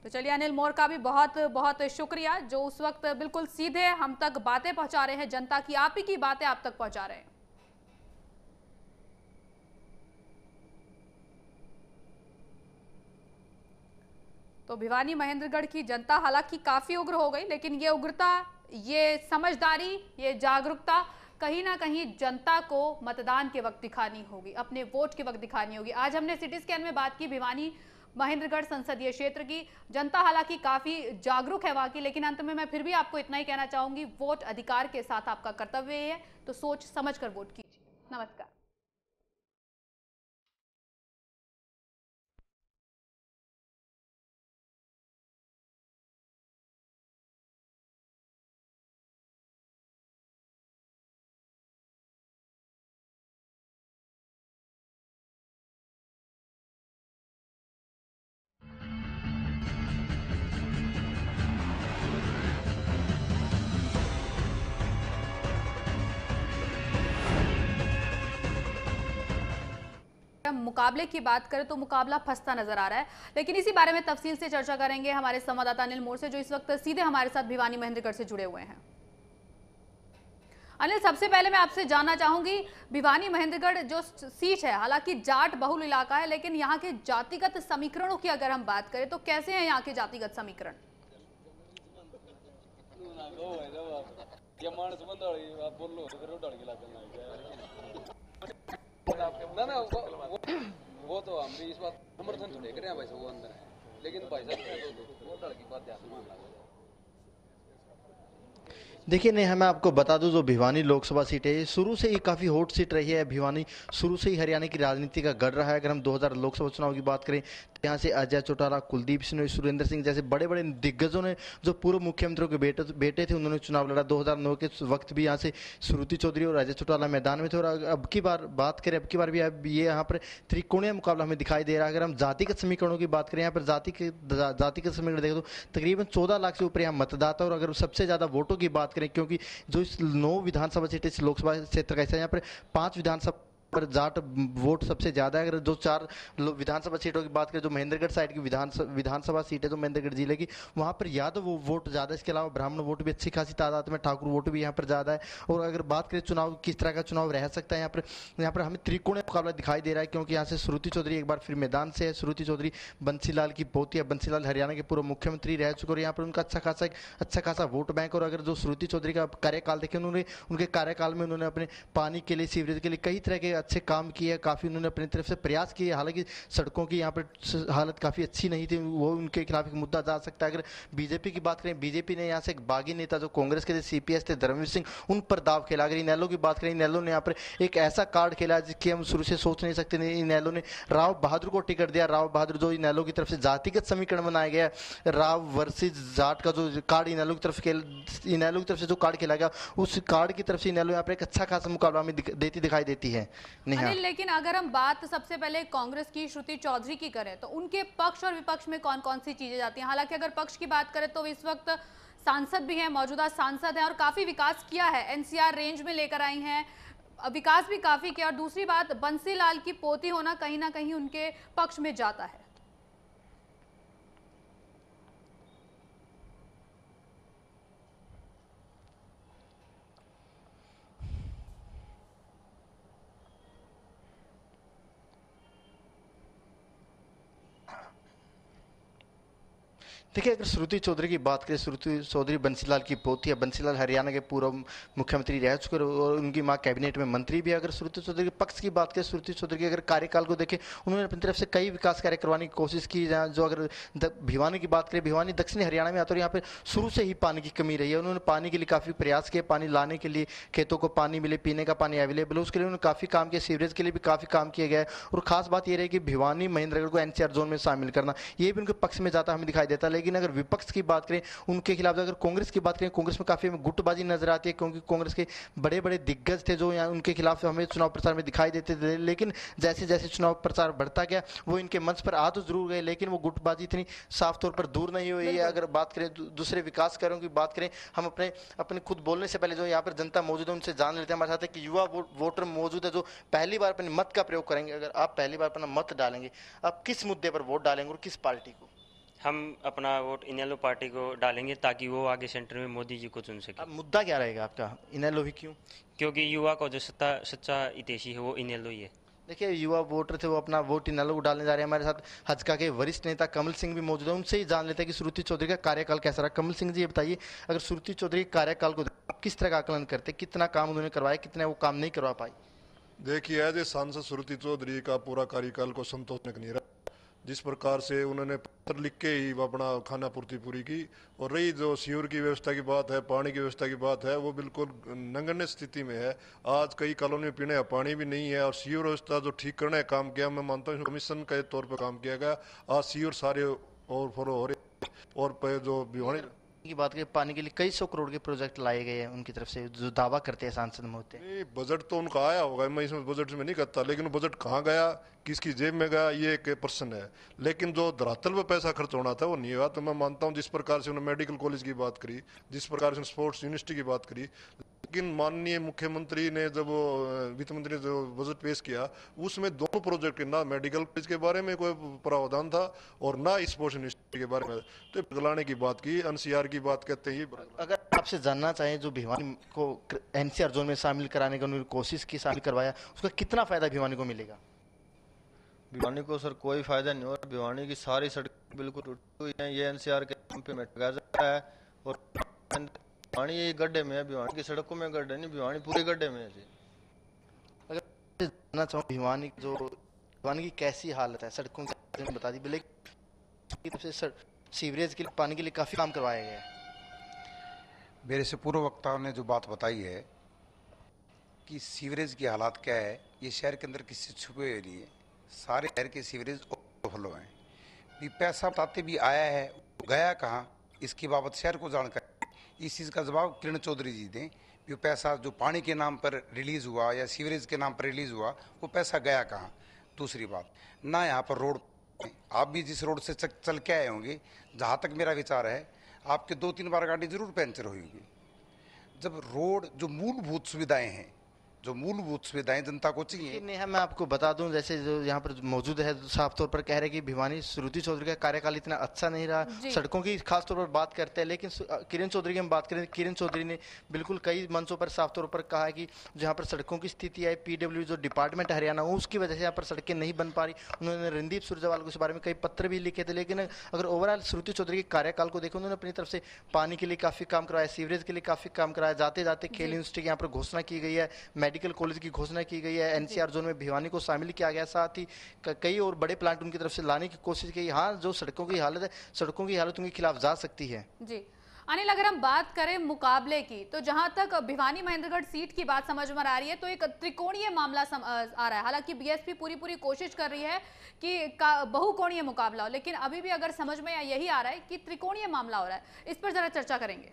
तो चलिए अनिल मोर का भी बहुत बहुत शुक्रिया, जो उस वक्त बिल्कुल सीधे हम तक बातें पहुंचा रहे हैं, जनता की आप ही की बातें आप तक पहुंचा रहे हैं। तो भिवानी महेंद्रगढ़ की जनता हालांकि काफी उग्र हो गई, लेकिन ये उग्रता, ये समझदारी, ये जागरूकता कहीं ना कहीं जनता को मतदान के वक्त दिखानी होगी, अपने वोट के वक्त दिखानी होगी। आज हमने सिटी स्कैन में बात की भिवानी महेंद्रगढ़ संसदीय क्षेत्र की। जनता हालांकि काफी जागरूक है वहां की, लेकिन अंत में मैं फिर भी आपको इतना ही कहना चाहूंगी, वोट अधिकार के साथ आपका कर्तव्य है, तो सोच समझकर वोट कीजिए। नमस्कार। मुकाबले की बात करें तो मुकाबला फंसता नजर आ रहा है, लेकिन इसी बारे में तफसील से चर्चा करेंगे हमारे संवाददाता अनिल मोर से, जो इस वक्त सीधे हमारे साथ भिवानी महेंद्रगढ़ से जुड़े हुए हैं। अनिल, सबसे पहले मैं आपसे जानना चाहूंगी, भिवानी महेंद्रगढ़ जो सीट है, हालांकि जाट बहुल इलाका है, लेकिन यहाँ के जातिगत समीकरणों की अगर हम बात करें तो कैसे हैं यहाँ के जातिगत समीकरण? ना वो तो हम भी इस बात समर्थन थोड़े करें भाई, वो अंदर है, लेकिन भाई साहब वो डर की बात है। देखिए नहीं, मैं आपको बता दूं, जो भिवानी लोकसभा सीट है शुरू से ही काफ़ी हॉट सीट रही है। भिवानी शुरू से ही हरियाणा की राजनीति का गढ़ रहा है। अगर हम 2000 लोकसभा चुनाव की बात करें तो यहाँ से अजय चौटाला, कुलदीप सिंह, सुरेंद्र सिंह जैसे बड़े बड़े दिग्गजों ने, जो पूर्व मुख्यमंत्रियों के बेटे थे, उन्होंने चुनाव लड़ा। 2009 के वक्त भी यहाँ से श्रुति चौधरी और अजय चौटाला मैदान में थे। और अब की बार बात करें, अब की बार भी ये यहाँ पर त्रिकोणीय मुकाबला हमें दिखाई दे रहा है। अगर हम जातिगत समीकरणों की बात करें, यहाँ पर जातिगत समीकरण देखें तो तकरीबन 14 लाख से ऊपर यहाँ मतदाता। और अगर सबसे ज़्यादा वोटों की बात करें, क्योंकि जो इस 9 विधानसभा सीट इस लोकसभा क्षेत्र का हिस्सा है, यहाँ पर 5 विधानसभा पर जाट वोट सबसे ज्यादा है। अगर जो 4 विधानसभा सीटों की बात करें, जो महेंद्रगढ़ साइड की विधानसभा सीट है, जो महेंद्रगढ़ जिले की, वहां पर यादव वोट ज्यादा है। इसके अलावा ब्राह्मण वोट भी अच्छी खासी तादाद में, ठाकुर वोट भी यहाँ पर ज्यादा है। और अगर बात करें चुनाव, किस तरह का चुनाव रह सकता है, यहाँ पर हमें त्रिकोणीय मुकाबला दिखाई दे रहा है। क्योंकि यहाँ से श्रुति चौधरी एक बार फिर मैदान से है। श्रुति चौधरी बंसीलाल की पोती है। बंसीलाल हरियाणा के पूर्व मुख्यमंत्री रह चुके और यहाँ पर उनका अच्छा खासा वोट बैंक। और अगर जो श्रुति चौधरी का कार्यकाल देखें, उन्होंने उनके कार्यकाल में उन्होंने अपने पानी के लिए, सीवरेज के लिए कई तरह के अच्छे काम किए, काफ़ी उन्होंने अपनी तरफ से प्रयास किए। हालांकि सड़कों की यहाँ पर हालत काफ़ी अच्छी नहीं थी, वो उनके खिलाफ एक मुद्दा जा सकता है। अगर बीजेपी की बात करें, बीजेपी ने यहाँ से एक बागी नेता जो कांग्रेस के सीपीएस थे धर्मवीर सिंह, उन पर दाव खेला। अगर इनेलो की बात करें, इनेलो ने यहाँ पर एक ऐसा कार्ड खेला जिसकी हम शुरू से सोच नहीं सकते। इनेलो ने राव बहादुर को टिकट दिया। राव बहादुर जो इनेलो की तरफ से जातिगत समीकरण बनाया गया, राव वर्सेस जाट का जो कार्ड इनेलो की तरफ से जो कार्ड खेला गया, उस कार्ड की तरफ से इनेलो यहाँ पर एक अच्छा खासा मुकाबला में देती दिखाई देती है। अनिल, लेकिन अगर हम बात सबसे पहले कांग्रेस की श्रुति चौधरी की करें तो उनके पक्ष और विपक्ष में कौन कौन सी चीजें जाती हैं? हालांकि अगर पक्ष की बात करें तो इस वक्त सांसद भी हैं, मौजूदा सांसद हैं और काफी विकास किया है, एनसीआर रेंज में लेकर आई हैं, विकास भी काफी किया। और दूसरी बात, बंसीलाल की पोती होना कहीं ना कहीं उनके पक्ष में जाता है। देखिए, अगर श्रुति चौधरी की बात करें, श्रुति चौधरी बंसीलाल की पोती है। बंसीलाल हरियाणा के पूर्व मुख्यमंत्री रह चुके और उनकी मां कैबिनेट में मंत्री भी है। अगर श्रुति चौधरी के पक्ष की बात करें, श्रुति चौधरी के अगर कार्यकाल को देखें, उन्होंने अपनी तरफ से कई विकास कार्य करवाने की कोशिश की। जो अगर भिवानी की बात करें, भिवानी दक्षिणी हरियाणा में आता है, यहाँ पर शुरू से ही पानी की कमी रही है। उन्होंने पानी के लिए काफ़ी प्रयास किए, पानी लाने के लिए, खेतों को पानी मिले, पीने का पानी अवेलेबल हो, उसके लिए उन्होंने काफ़ी काम किया। सीवरेज के लिए भी काफ़ी काम किया गया है। और खास बात यह रही कि भिवानी महेंद्रगढ़ को एनसीआर जोन में शामिल करना, ये भी उनके पक्ष में जाता हमें दिखाई देता है। लेकिन अगर विपक्ष की बात करें, उनके खिलाफ अगर कांग्रेस की बात करें, कांग्रेस में काफी गुटबाजी नजर आती है, क्योंकि कांग्रेस के बड़े बड़े दिग्गज थे जो यहाँ उनके खिलाफ हमें चुनाव प्रचार में दिखाई देते थे। लेकिन जैसे जैसे चुनाव प्रचार बढ़ता गया, वो इनके मंच पर आ तो जरूर गए, लेकिन वो गुटबाजी इतनी साफ तौर पर दूर नहीं हुई है। अगर बात करें दूसरे विकास कार्यों की बात करें, हम अपने खुद बोलने से पहले जो यहाँ पर जनता मौजूद है उनसे जान लेते हैं। हमारे साथ है कि युवा वोटर मौजूद है जो पहली बार अपने मत का प्रयोग करेंगे। अगर आप पहली बार अपना मत डालेंगे, आप किस मुद्दे पर वोट डालेंगे और किस पार्टी को? हम अपना वोट इनेलो पार्टी को डालेंगे ताकि वो आगे सेंटर में मोदी जी को चुन सके। अब मुद्दा क्या रहेगा आपका? इनेलो ही क्यों? क्योंकि युवा को जो सच्चा हितैषी है वो इनेलो ही है। देखिए, युवा वोटर थे वो अपना वोट इनेलो को डालने जा रहे हैं। हमारे साथ हजका के वरिष्ठ नेता कमल सिंह भी मौजूद है, उनसे ही जान लेते हैं कि श्रुति चौधरी का कार्यकाल कैसा रहा। कमल सिंह जी, ये बताइए, अगर श्रुति चौधरी के कार्यकाल को किस तरह का आकलन करते, कितना काम उन्होंने करवाया, कितना वो काम नहीं करवा पाई? देखिए, एज ए सांसद श्रुति चौधरी का पूरा कार्यकाल को संतोषजनक नहीं रहा। जिस प्रकार से उन्होंने पत्र लिख के ही अपना खाना पूर्ति पूरी की, और रही जो सीवर की व्यवस्था की बात है, पानी की व्यवस्था की बात है, वो बिल्कुल नगण्य स्थिति में है। आज कई कॉलोनी में पीने का पानी भी नहीं है, और सीवर व्यवस्था जो ठीक करने का काम किया, मैं मानता हूँ कमीशन के तौर पर काम किया गया। आज सीवर सारे ओवरफ्लो हो रहे, और जो भिवानी की बात करें, पानी के लिए कई 100 करोड़ के प्रोजेक्ट लाए गए हैं उनकी तरफ से, जो दावा करते हैं सांसद महोदय। बजट तो उनका आया होगा, मैं इसमें बजट में नहीं करता, लेकिन बजट कहाँ गया, किसकी जेब में गया, ये एक प्रश्न है। लेकिन जो धरातल पर पैसा खर्च होना था वो नहीं हुआ। तो मैं मानता हूँ जिस प्रकार से उन्होंने मेडिकल कॉलेज की बात करी, जिस प्रकार से स्पोर्ट्स यूनिवर्सिटी की बात करी, लेकिन माननीय मुख्यमंत्री ने जब वित्त मंत्री ने जो बजट पेश किया, उसमें दोनों प्रोजेक्ट, ना मेडिकल कॉलेज के बारे में कोई प्रावधान था और ना स्पोर्ट्स यूनिवर्सिटी के बारे में। तो बदलाने की बात की, एनसीआर की बात कहते हैं। अगर आपसे जानना चाहें, जो भिवानी को एनसीआर जोन में शामिल कराने की उन्होंने कोशिश की, शामिल करवाया, उसका कितना फायदा भिवानी को मिलेगा? भिवानी को सर कोई फायदा नहीं हो रहा। भिवानी की सारी सड़क बिल्कुल टूटी हुई है, ये एनसीआर के नाम पे मेटा जा रहा है, और भिवानी ये गड्ढे में है। भिवानी की सड़कों में गड्ढे नहीं, भिवानी पूरे गड्ढे में है जी। अगर जानना चाहूँ भिवानी की कैसी हालत है सड़कों की, बता दी। लेकिन सीवरेज के लिए, पानी के लिए काफी काम करवाया गया है। मेरे से पूर्व वक्ताओं ने जो बात बताई है कि सीवरेज की हालात क्या है, ये शहर के अंदर किसी छुपे हुए नहीं है। सारे शहर के सीवरेज ओवरफ्लो हैं। भी पैसा बताते भी आया है, गया कहाँ, इसकी बाबत शहर को जानकारी, इस चीज़ का जवाब किरण चौधरी जी दें। भी पैसा जो पानी के नाम पर रिलीज़ हुआ या सीवरेज के नाम पर रिलीज़ हुआ, वो पैसा गया कहाँ। दूसरी बात, ना यहाँ पर रोड, आप भी जिस रोड से चल के आए होंगे, जहाँ तक मेरा विचार है, आपके 2-3 बार गाड़ी जरूर पंचर हुई होगी। जब रोड, जो मूलभूत सुविधाएं हैं, जो मूलभूत सुविधाएं जनता को चाहिए। नहीं, मैं आपको बता दूं, जैसे जो यहाँ पर मौजूद है, साफ तौर पर कह रहे हैं कि भिवानी श्रुति चौधरी का कार्यकाल इतना अच्छा नहीं रहा। सड़कों की खास तौर पर बात करते हैं, लेकिन किरण चौधरी की हम बात करें, किरण चौधरी ने बिल्कुल कई मंचों पर साफ तौर पर कहा है कि जहाँ पर सड़कों की स्थिति है, पीडब्ल्यू जो डिपार्टमेंट हरियाणा, उसकी वजह से यहाँ पर सड़कें नहीं बन पा रही। उन्होंने रणदीप सुरजेवाला को इस बारे में कई पत्र भी लिखे थे। लेकिन अगर ओवरऑल श्रुति चौधरी के कार्यकाल को देखो, उन्होंने अपनी तरफ से पानी के लिए काफी काम करवाया, सीवरेज के लिए काफी काम कराया, जाते जाते खेल यूनिवर्सिटी की यहाँ पर घोषणा की गई है, मेडिकल कॉलेज की घोषणा की गई है, एनसीआर जोन में भिवानी को शामिल किया गया, साथ ही कई और बड़े प्लांट उनकी तरफ से लाने की कोशिश की। हाँ, जो सड़कों की हालत है, सड़कों की हालत उनके खिलाफ जा सकती है। जी अनिल, अगर हम बात करें मुकाबले की, तो जहां तक भिवानी महेंद्रगढ़ सीट की बात समझ में आ रही है तो एक त्रिकोणीय मामला आ रहा है। हालांकि बीएसपी पूरी कोशिश कर रही है कि बहुकोणीय मुकाबला हो, लेकिन अभी भी अगर समझ में यही आ रहा है कि त्रिकोणीय मामला हो रहा है। इस पर जरा चर्चा करेंगे।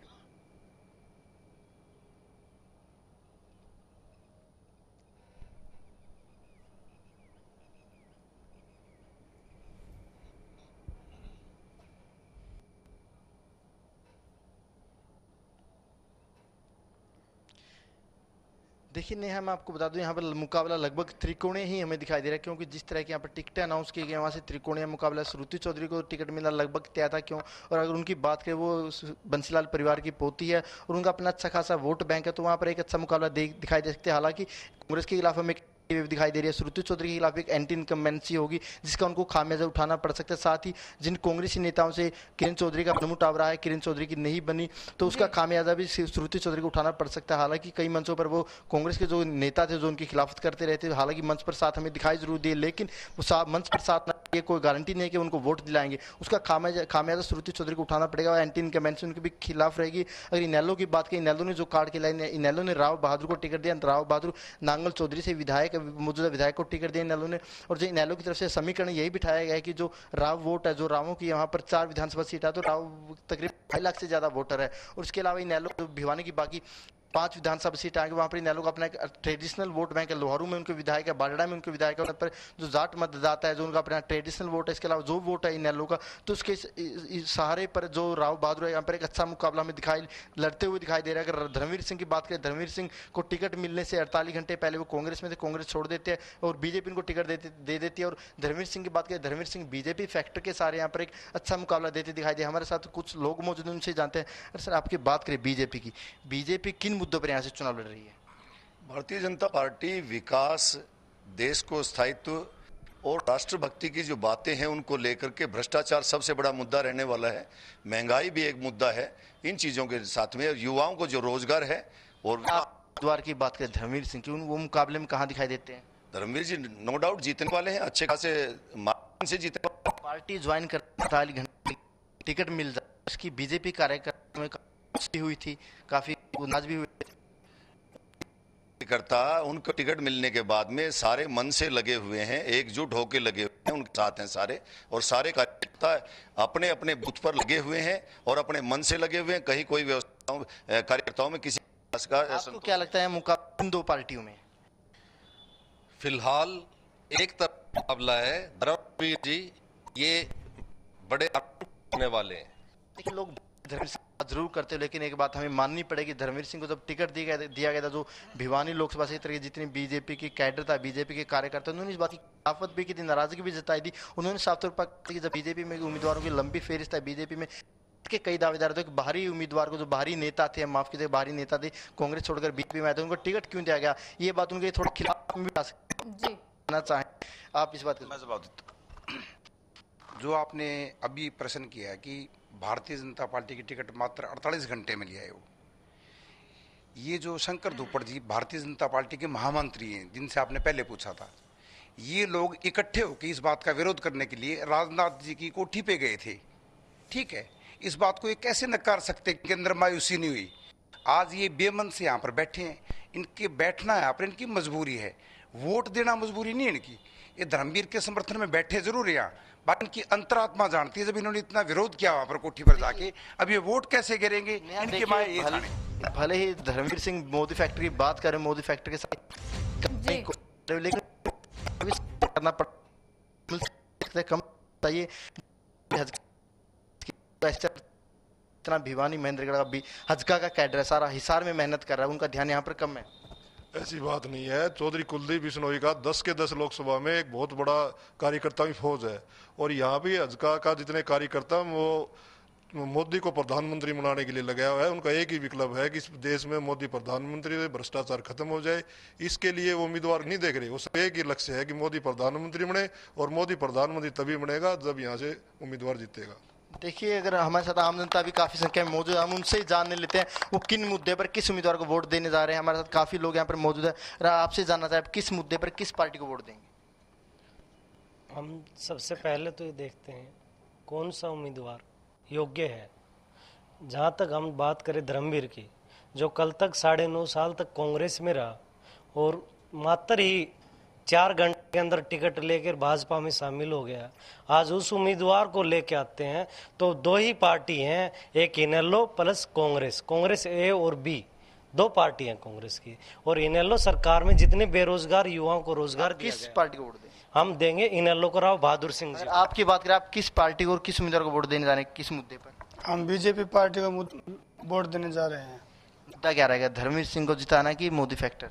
देखिए नेहा, मैं आपको बता दूं यहाँ पर मुकाबला लगभग त्रिकोणीय ही हमें दिखाई दे रहा है, क्योंकि जिस तरह की यहाँ पर टिकटें अनाउंस की गई वहाँ से त्रिकोणीय मुकाबला। श्रुति चौधरी को टिकट मिला लगभग तय था, क्यों? और अगर उनकी बात करें, वो बंसीलाल परिवार की पोती है और उनका अपना अच्छा खासा वोट बैंक है, तो वहाँ पर एक अच्छा मुकाबला दिखाई दे सकता है। हालांकि कांग्रेस के खिलाफ हमें दिखाई दे रही है, श्रुति चौधरी के खिलाफ एक एंटी इनकम्बेंसी होगी जिसका उनको खामियाजा उठाना पड़ सकता है। साथ ही जिन कांग्रेसी नेताओं से किरण चौधरी का मनमुटाव रहा है, किरण चौधरी की नहीं बनी, तो उसका खामियाजा भी श्रुति चौधरी को उठाना पड़ सकता है। हालांकि कई मंचों पर वो कांग्रेस के जो नेता थे जो उनकी खिलाफत करते रहते, हालांकि मंच पर साथ हमें दिखाई जरूर दिए, लेकिन वो मंच पर साथ ये कोई गारंटी नहीं है कि उनको वोट दिलाएंगे। उसका खामियाजा श्रुति चौधरी को उठाना पड़ेगा और एंटी इनकम्बेंसी उनके भी खिलाफ रहेगी। अगर इनेलो की बात करें, इनेलो ने जो कार्ड खेला, इनेलो ने राव बहादुर को टिकट दिया। राव बहादुर नांगल चौधरी से मौजूदा विधायक को टिकट दिया इनेलो ने, और जो इनेलो की तरफ से समीकरण यही बिठाया गया है कि जो राव वोट है, जो रावों की यहाँ पर 4 विधानसभा सीट है, तो राव तकरीबन 2.5 लाख से ज्यादा वोटर है। और उसके अलावा इनेलो जो भिवानी की बाकी 5 विधानसभा सीट आएंगे, वहाँ पर इनेलो का अपना एक ट्रेडिशनल वोट बैंक है। लोहारू में उनके विधायक है, बाडड़ा में उनके विधायक है, पर जो जाट मतदाता है, जो उनका अपना ट्रेडिशनल वोट है, इसके अलावा जो वोट है इनेलो का, तो उसके सहारे पर जो राव बहादुर है, यहाँ पर एक अच्छा मुकाबला में लड़ते हुए दिखाई दे रहा है। अगर धर्मवीर सिंह की बात करें, धर्मवीर सिंह को टिकट मिलने से 48 घंटे पहले वो कांग्रेस में थे, कांग्रेस छोड़ देते हैं और बीजेपी इनको टिकट दे देती है। और धर्मवीर सिंह की बात करें, धर्मवीर सिंह बीजेपी फैक्टर के सारे यहाँ पर एक अच्छा मुकाबला देते दिखाई दे। हमारे साथ कुछ लोग मौजूद हैं, उनसे जानते हैं। अरे सर, आपकी बात करें बीजेपी की, बीजेपी किन मुद्दों पर यहाँ से चुनाव लड़ रही है? भारतीय जनता पार्टी विकास, देश को स्थायित्व और राष्ट्रभक्ति की जो बातें हैं उनको लेकर के, भ्रष्टाचार सबसे बड़ा मुद्दा रहने वाला है, महंगाई भी एक मुद्दा है, इन चीजों के साथ में युवाओं को जो रोजगार है। और उम्मीदवार की बात करें धर्मवीर सिंह की, वो मुकाबले में कहाँ दिखाई देते हैं? धर्मवीर जी नो डाउट जीतने वाले हैं, अच्छे खासे मार्जिन से जीतने वाले। पार्टी ज्वाइन कर 48 घंटे टिकट मिल जाए, उसकी बीजेपी कार्यकर्ता में काफी हुई थी, काफी नाज भी हुए करता। उनको टिकट मिलने के बाद में सारे मन से लगे हुए हैं, एकजुट होकर लगे हुए हैं, उनके साथ हैं सारे, और सारे कार्यकर्ता अपने अपने बूथ पर लगे हुए हैं और अपने मन से लगे हुए हैं। कहीं कोई व्यवस्थाओं कार्यकर्ताओं में किसी का। आपको क्या लगता है मुकाबला इन 2 पार्टियों में? फिलहाल एक तरफ मुकाबला है, धर्मवीर जी ये बड़े आने वाले हैं। लेकिन लोग धर्मवीर सिंह जरूर करते हैं, लेकिन एक बात हमें माननी पड़ेगी, धर्मवीर सिंह को जब टिकट दिया गया था, जो भिवानी लोकसभा क्षेत्र के जितनी बीजेपी की कैडर था, बीजेपी के कार्यकर्ता, उन्होंने इस बात की खिलाफत भी की थी, नाराजगी भी जताई थी। उन्होंने साफ तौर पर कहा कि जब बीजेपी में उम्मीदवारों की लंबी फेरिस्त है, बीजेपी में के कई दावेदार थे, बाहरी उम्मीदवार को, जो बाहरी नेता थे, माफ कीजिए बाहरी नेता थे, कांग्रेस छोड़कर बीजेपी में आए थे, उनको टिकट क्यों दिया गया? ये बात उनके थोड़ा खिलाफ भी आ चाहें आप इस बात का जवाब देते? जो आपने अभी प्रश्न किया है कि भारतीय जनता पार्टी की टिकट मात्र 48 घंटे में लिया है, वो ये जो शंकर धुप्पड़ जी भारतीय जनता पार्टी के महामंत्री हैं, जिनसे आपने पहले पूछा था, ये लोग इकट्ठे होकर इस बात का विरोध करने के लिए राजनाथ जी की कोठी पे गए थे। ठीक है, इस बात को ये कैसे नकार सकते कि अंदर मायूसी नहीं हुई? आज ये बेमन से यहाँ पर बैठे हैं, इनके बैठना यहाँ पर इनकी मजबूरी है, वोट देना मजबूरी नहीं है इनकी। ये धर्मवीर के समर्थन में बैठे जरूर यहाँ, बात इनकी अंतरात्मा जानती है। जब इन्होंने इतना विरोध किया वहां पर कोठी पर जाके, अब ये वोट कैसे गिरेंगे? इनके माए ये जाने। भले ही धर्मवीर सिंह मोदी फैक्ट्री की बात करें, मोदी फैक्ट्री के साथ लेकिन करना पड़ता कम चाहिए। इतना भिवानी महेंद्रगढ़ का हजका का कैडर है, सारा हिसार में मेहनत कर रहा है, उनका ध्यान यहाँ पर कम है। ऐसी बात नहीं है। चौधरी कुलदीप बिश्नोई का 10 के 10 लोकसभा में एक बहुत बड़ा कार्यकर्ता की फौज है, और यहाँ भी हजका का जितने कार्यकर्ता वो मोदी को प्रधानमंत्री बनाने के लिए लगाया हुआ है। उनका एक ही विकल्प है कि इस देश में मोदी प्रधानमंत्री हो, भ्रष्टाचार खत्म हो जाए। इसके लिए वो उम्मीदवार नहीं देख रहे, उसका एक ही लक्ष्य है कि मोदी प्रधानमंत्री बने, और मोदी प्रधानमंत्री तभी बनेगा जब यहाँ से उम्मीदवार जीतेगा। देखिए, अगर हमारे साथ आम जनता भी काफी संख्या में मौजूद है, हम उनसे ही जानने लेते हैं वो किन मुद्दे पर किस उम्मीदवार को वोट देने जा रहे हैं। हमारे साथ काफी लोग यहाँ पर मौजूद है। अगर आपसे जानना चाहे किस मुद्दे पर किस पार्टी को वोट देंगे? हम सबसे पहले तो ये देखते हैं कौन सा उम्मीदवार योग्य है। जहाँ तक हम बात करें धर्मवीर की, जो कल तक 9.5 साल तक कांग्रेस में रहा और मात्र ही 4 घंटे के अंदर टिकट लेकर भाजपा में शामिल हो गया, आज उस उम्मीदवार को लेके आते हैं तो 2 ही पार्टी हैं, एक इनेलो प्लस कांग्रेस, कांग्रेस ए और बी, 2 पार्टी हैं कांग्रेस की। और इनेलो सरकार में जितने बेरोजगार युवाओं को रोजगार दिया किस पार्टी को वोट देंगे? हम देंगे इनेलो को, राव बहादुर सिंह जी। आपकी बात करें, आप किस पार्टी को और किस उम्मीदवार को वोट देने जा रहे हैं, किस मुद्दे पर? हम बीजेपी पार्टी को वोट देने जा रहे हैं। मुद्दा क्या रहेगा, धर्मवीर सिंह को जिताना कि मोदी फैक्टर?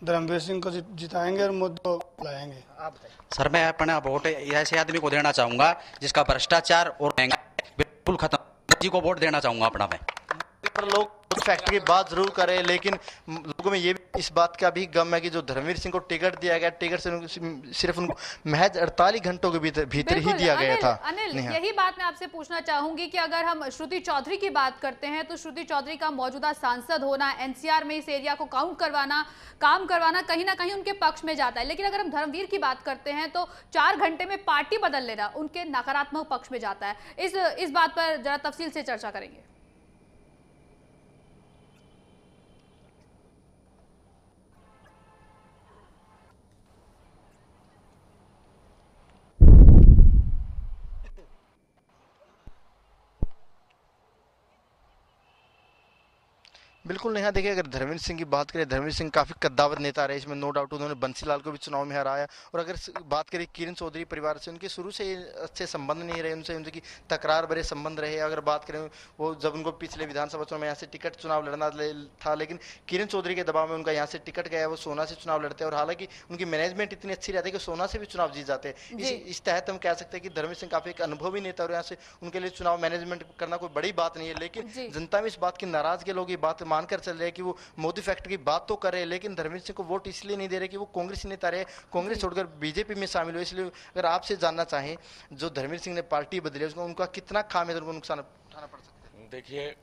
धर्मवीर सिंह को जिताएंगे और मोदी को लाएंगे। आप बताइए। सर, मैं अपना वोट ऐसे आदमी को देना चाहूंगा जिसका भ्रष्टाचार और महंगाई बिल्कुल खत्म, जी को वोट देना चाहूंगा अपना मैं। पर लोग फैक्ट्री की बात जरूर करें, लेकिन लोगों में ये इस बात का भी गम है कि जो धर्मवीर सिंह को टिकट दिया गया, टिकट सिर्फ उनको महज 48 घंटों के भीतर ही दिया गया था। अनिल, यही बात मैं आपसे पूछना चाहूंगी कि अगर हम श्रुति चौधरी की बात करते हैं तो श्रुति चौधरी का मौजूदा सांसद होना, एनसीआर में इस एरिया को काम करवाना कहीं ना कहीं उनके पक्ष में जाता है। लेकिन अगर हम धर्मवीर की बात करते हैं तो 4 घंटे में पार्टी बदल लेना उनके नकारात्मक पक्ष में जाता है। इस बात पर जरा तफसील से चर्चा करेंगे। बिल्कुल नेहा, देखिए अगर धर्मवीर सिंह की बात करें, धर्मवीर सिंह काफी कद्दावर नेता रहे, इसमें नो डाउट। उन्होंने बंसीलाल को भी चुनाव में हराया। और अगर बात करें किरण चौधरी परिवार से, उनके शुरू से अच्छे संबंध नहीं रहे, उनकी तकरार भरे संबंध रहे। अगर बात करें वो जब उनको पिछले विधानसभा चुनाव में यहाँ से टिकट चुनाव लड़ना था, लेकिन किरण चौधरी के दबाव में उनका यहाँ से टिकट गया, वो सोना से चुनाव लड़ते हैं। और हालांकि उनकी मैनेजमेंट इतनी अच्छी रहती है कि सोना से भी चुनाव जीत जाते हैं। इस तहत हम कह सकते हैं कि धर्मवीर सिंह काफी एक अनुभवी नेता, और यहाँ से उनके लिए चुनाव मैनेजमेंट करना कोई बड़ी बात नहीं है। लेकिन जनता में इस बात की नाराज के लोग ये बात मानकर चल रहे हैं कि वो मोदी फैक्ट्री की बात तो कर रहे हैं, लेकिन धर्मवीर सिंह को वोट इसलिए नहीं दे रहे कि वो कांग्रेस नेता रहे, कांग्रेस छोड़कर बीजेपी में शामिल हुए। इसलिए अगर आपसे जानना चाहें, जो धर्मवीर सिंह ने पार्टी बदली उसको उनका कितना खामियाजा उनको नुकसान उठाना पड़ सकता है? देखिए,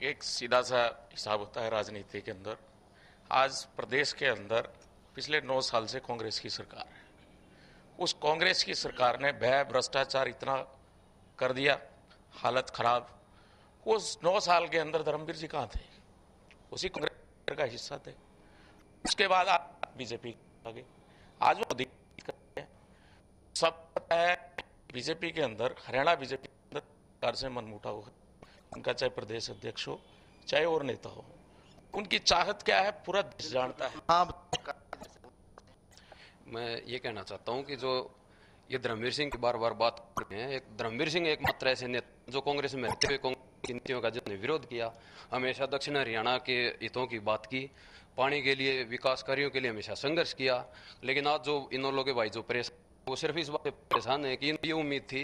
एक सीधा सा हिसाब होता है राजनीति के अंदर। आज प्रदेश के अंदर पिछले 9 साल से कांग्रेस की सरकार है। उस कांग्रेस की सरकार ने भय भ्रष्टाचार इतना कर दिया, हालत खराब। उस 9 साल के अंदर धर्मवीर जी कहाँ थे? उसी कांग्रेस का हिस्सा थे। उसके बाद आप बीजेपी आ गए, आज वो करते हैं। सब पता है बीजेपी के अंदर, हरियाणा बीजेपी के अंदर सरकार से मनमुटाव है उनका, चाहे प्रदेश अध्यक्ष हो चाहे और नेता हो। उनकी चाहत क्या है पूरा देश जानता है। मैं ये कहना चाहता हूँ कि जो ये धर्मवीर सिंह की बार बार बात कर रहे हैं, एक धर्मवीर सिंह एकमात्र ऐसे नेता जो कांग्रेस में रहते हुए कांग्रेस की नीतियों का जिसने विरोध किया, हमेशा दक्षिण हरियाणा के हितों की बात की, पानी के लिए, विकास कार्यों के लिए हमेशा संघर्ष किया। लेकिन आज जो इन लोगों के भाई जो परेशान, वो सिर्फ इस बात से परेशान है कि ये उम्मीद थी,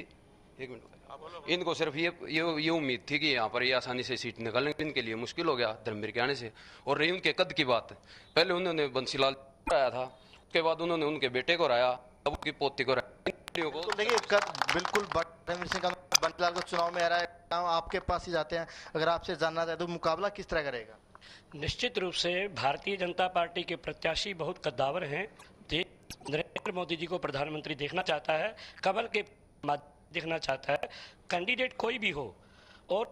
एक मिनट, इनको सिर्फ ये उम्मीद थी कि यहाँ पर ये आसानी से सीट निकालेंगे, इनके लिए मुश्किल हो गया धर्मवीर के आने से। और रही उनके कद की बात, पहले उन्होंने बंसीलाल राया था, उसके बाद उन्होंने उनके बेटे को राया, अब उनकी पोती को राया। देखिए बिल्कुल धर्मवीर सिंह का बंसीलाल को चुनाव में आ रहा है, आपके पास ही जाते हैं। अगर आपसे जानना चाहे तो मुकाबला किस तरह का रहेगा? निश्चित रूप से भारतीय जनता पार्टी के प्रत्याशी बहुत कद्दावर हैं। नरेंद्र मोदी जी को प्रधानमंत्री देखना चाहता है, कमल के देखना चाहता है। कैंडिडेट कोई भी हो और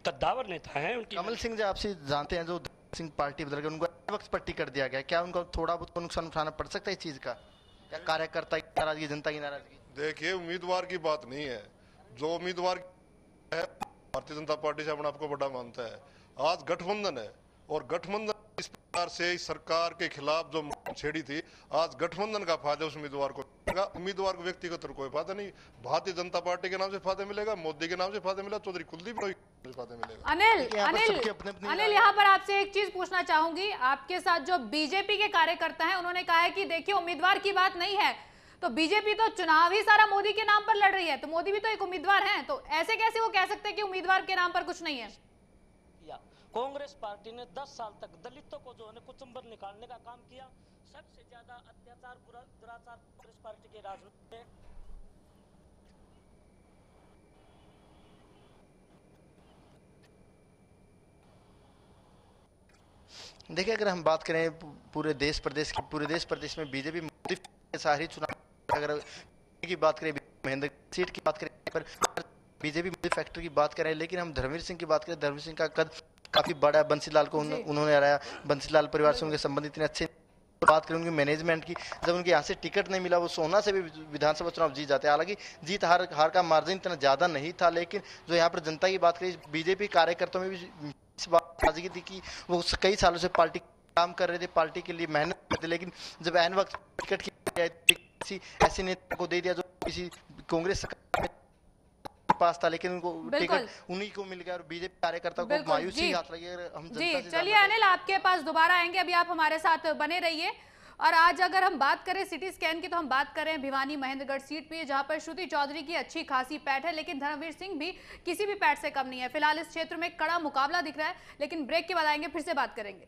कद्दावर नेता हैं उनकी। कमल सिंह जी आपसे जानते हैं, जो सिंह पार्टी बदल गई, उनको वक्त पर टिकट दिया गया, क्या उनको थोड़ा बहुत नुकसान उठाना पड़ सकता है इस चीज का? क्या कार्यकर्ता की नाराजगी, जनता की नाराजगी? देखिए, उम्मीदवार की बात नहीं है। जो उम्मीदवार है भारतीय जनता पार्टी से अपने आपको बड़ा मानता है। आज गठबंधन है और गठबंधन इस प्रकार से इस सरकार के खिलाफ जो छेड़ी थी, आज गठबंधन का फायदा उस उम्मीदवार को मिलेगा। उम्मीदवार को व्यक्तिगत कोई फायदा नहीं। भारतीय जनता पार्टी के नाम से फायदा मिलेगा, मोदी के नाम से फायदा मिलेगा, चौधरी कुलदीप को फायदा मिलेगा। अनिल यहाँ पर आपसे एक चीज पूछना चाहूंगी। आपके साथ जो बीजेपी के कार्यकर्ता हैं, उन्होंने कहा है कि देखिए उम्मीदवार की बात नहीं है, तो बीजेपी तो चुनाव ही सारा मोदी के नाम पर लड़ रही है, तो मोदी भी तो एक उम्मीदवार हैं, तो ऐसे कैसे वो कह सकते हैं कि उम्मीदवार के नाम पर कुछ नहीं है? कांग्रेस पार्टी ने 10 साल तक दलितों को जो है कुचंबर निकालने का काम किया। सबसे ज्यादा अत्याचार, दुराचार कांग्रेस पार्टी के राज में देखिए, अगर हम बात करें पूरे देश प्रदेश में बीजेपी सारी चुनाव, अगर की बात करें महेंद्र सीट की बात करें पर बीजेपी फैक्टर की बात करें, लेकिन हम धर्मवीर सिंह की बात करें, धर्मवीर सिंह का कद काफी बड़ा है। बंसीलाल को उन्होंने हराया, बंसीलाल परिवार से उनके संबंध इतने अच्छे। बात करें उनकी मैनेजमेंट की, जब उनके यहाँ से टिकट नहीं मिला, वो सोना से भी विधानसभा चुनाव जीत जाते हैं। हालांकि जीत हार का मार्जिन इतना ज्यादा नहीं था, लेकिन जो यहाँ पर जनता की बात करें, बीजेपी कार्यकर्ताओं में भी इस बात ताजगी थी कि वो कई सालों से पार्टी काम कर रहे थे, पार्टी के लिए मेहनत करते थे, लेकिन जब एन वक्त टिकट किसी ऐसे नेता को दे दिया जो किसी कांग्रेस पास था, लेकिन उनको टिकट उन्हीं को मिल गया और बीजेपी कार्यकर्ता को मायूसी हाथ लगी। हम जी चलिए अनिल, आपके पास दोबारा आएंगे, अभी आप हमारे साथ बने रहिए। और आज अगर हम बात करें सिटी स्कैन की, तो हम बात करें भिवानी महेंद्रगढ़ सीट पे, जहां पर श्रुति चौधरी की अच्छी खासी पैठ है, लेकिन धर्मवीर सिंह भी किसी भी पैठ से कम नहीं है। फिलहाल इस क्षेत्र में कड़ा मुकाबला दिख रहा है, लेकिन ब्रेक के बाद आएंगे, फिर से बात करेंगे।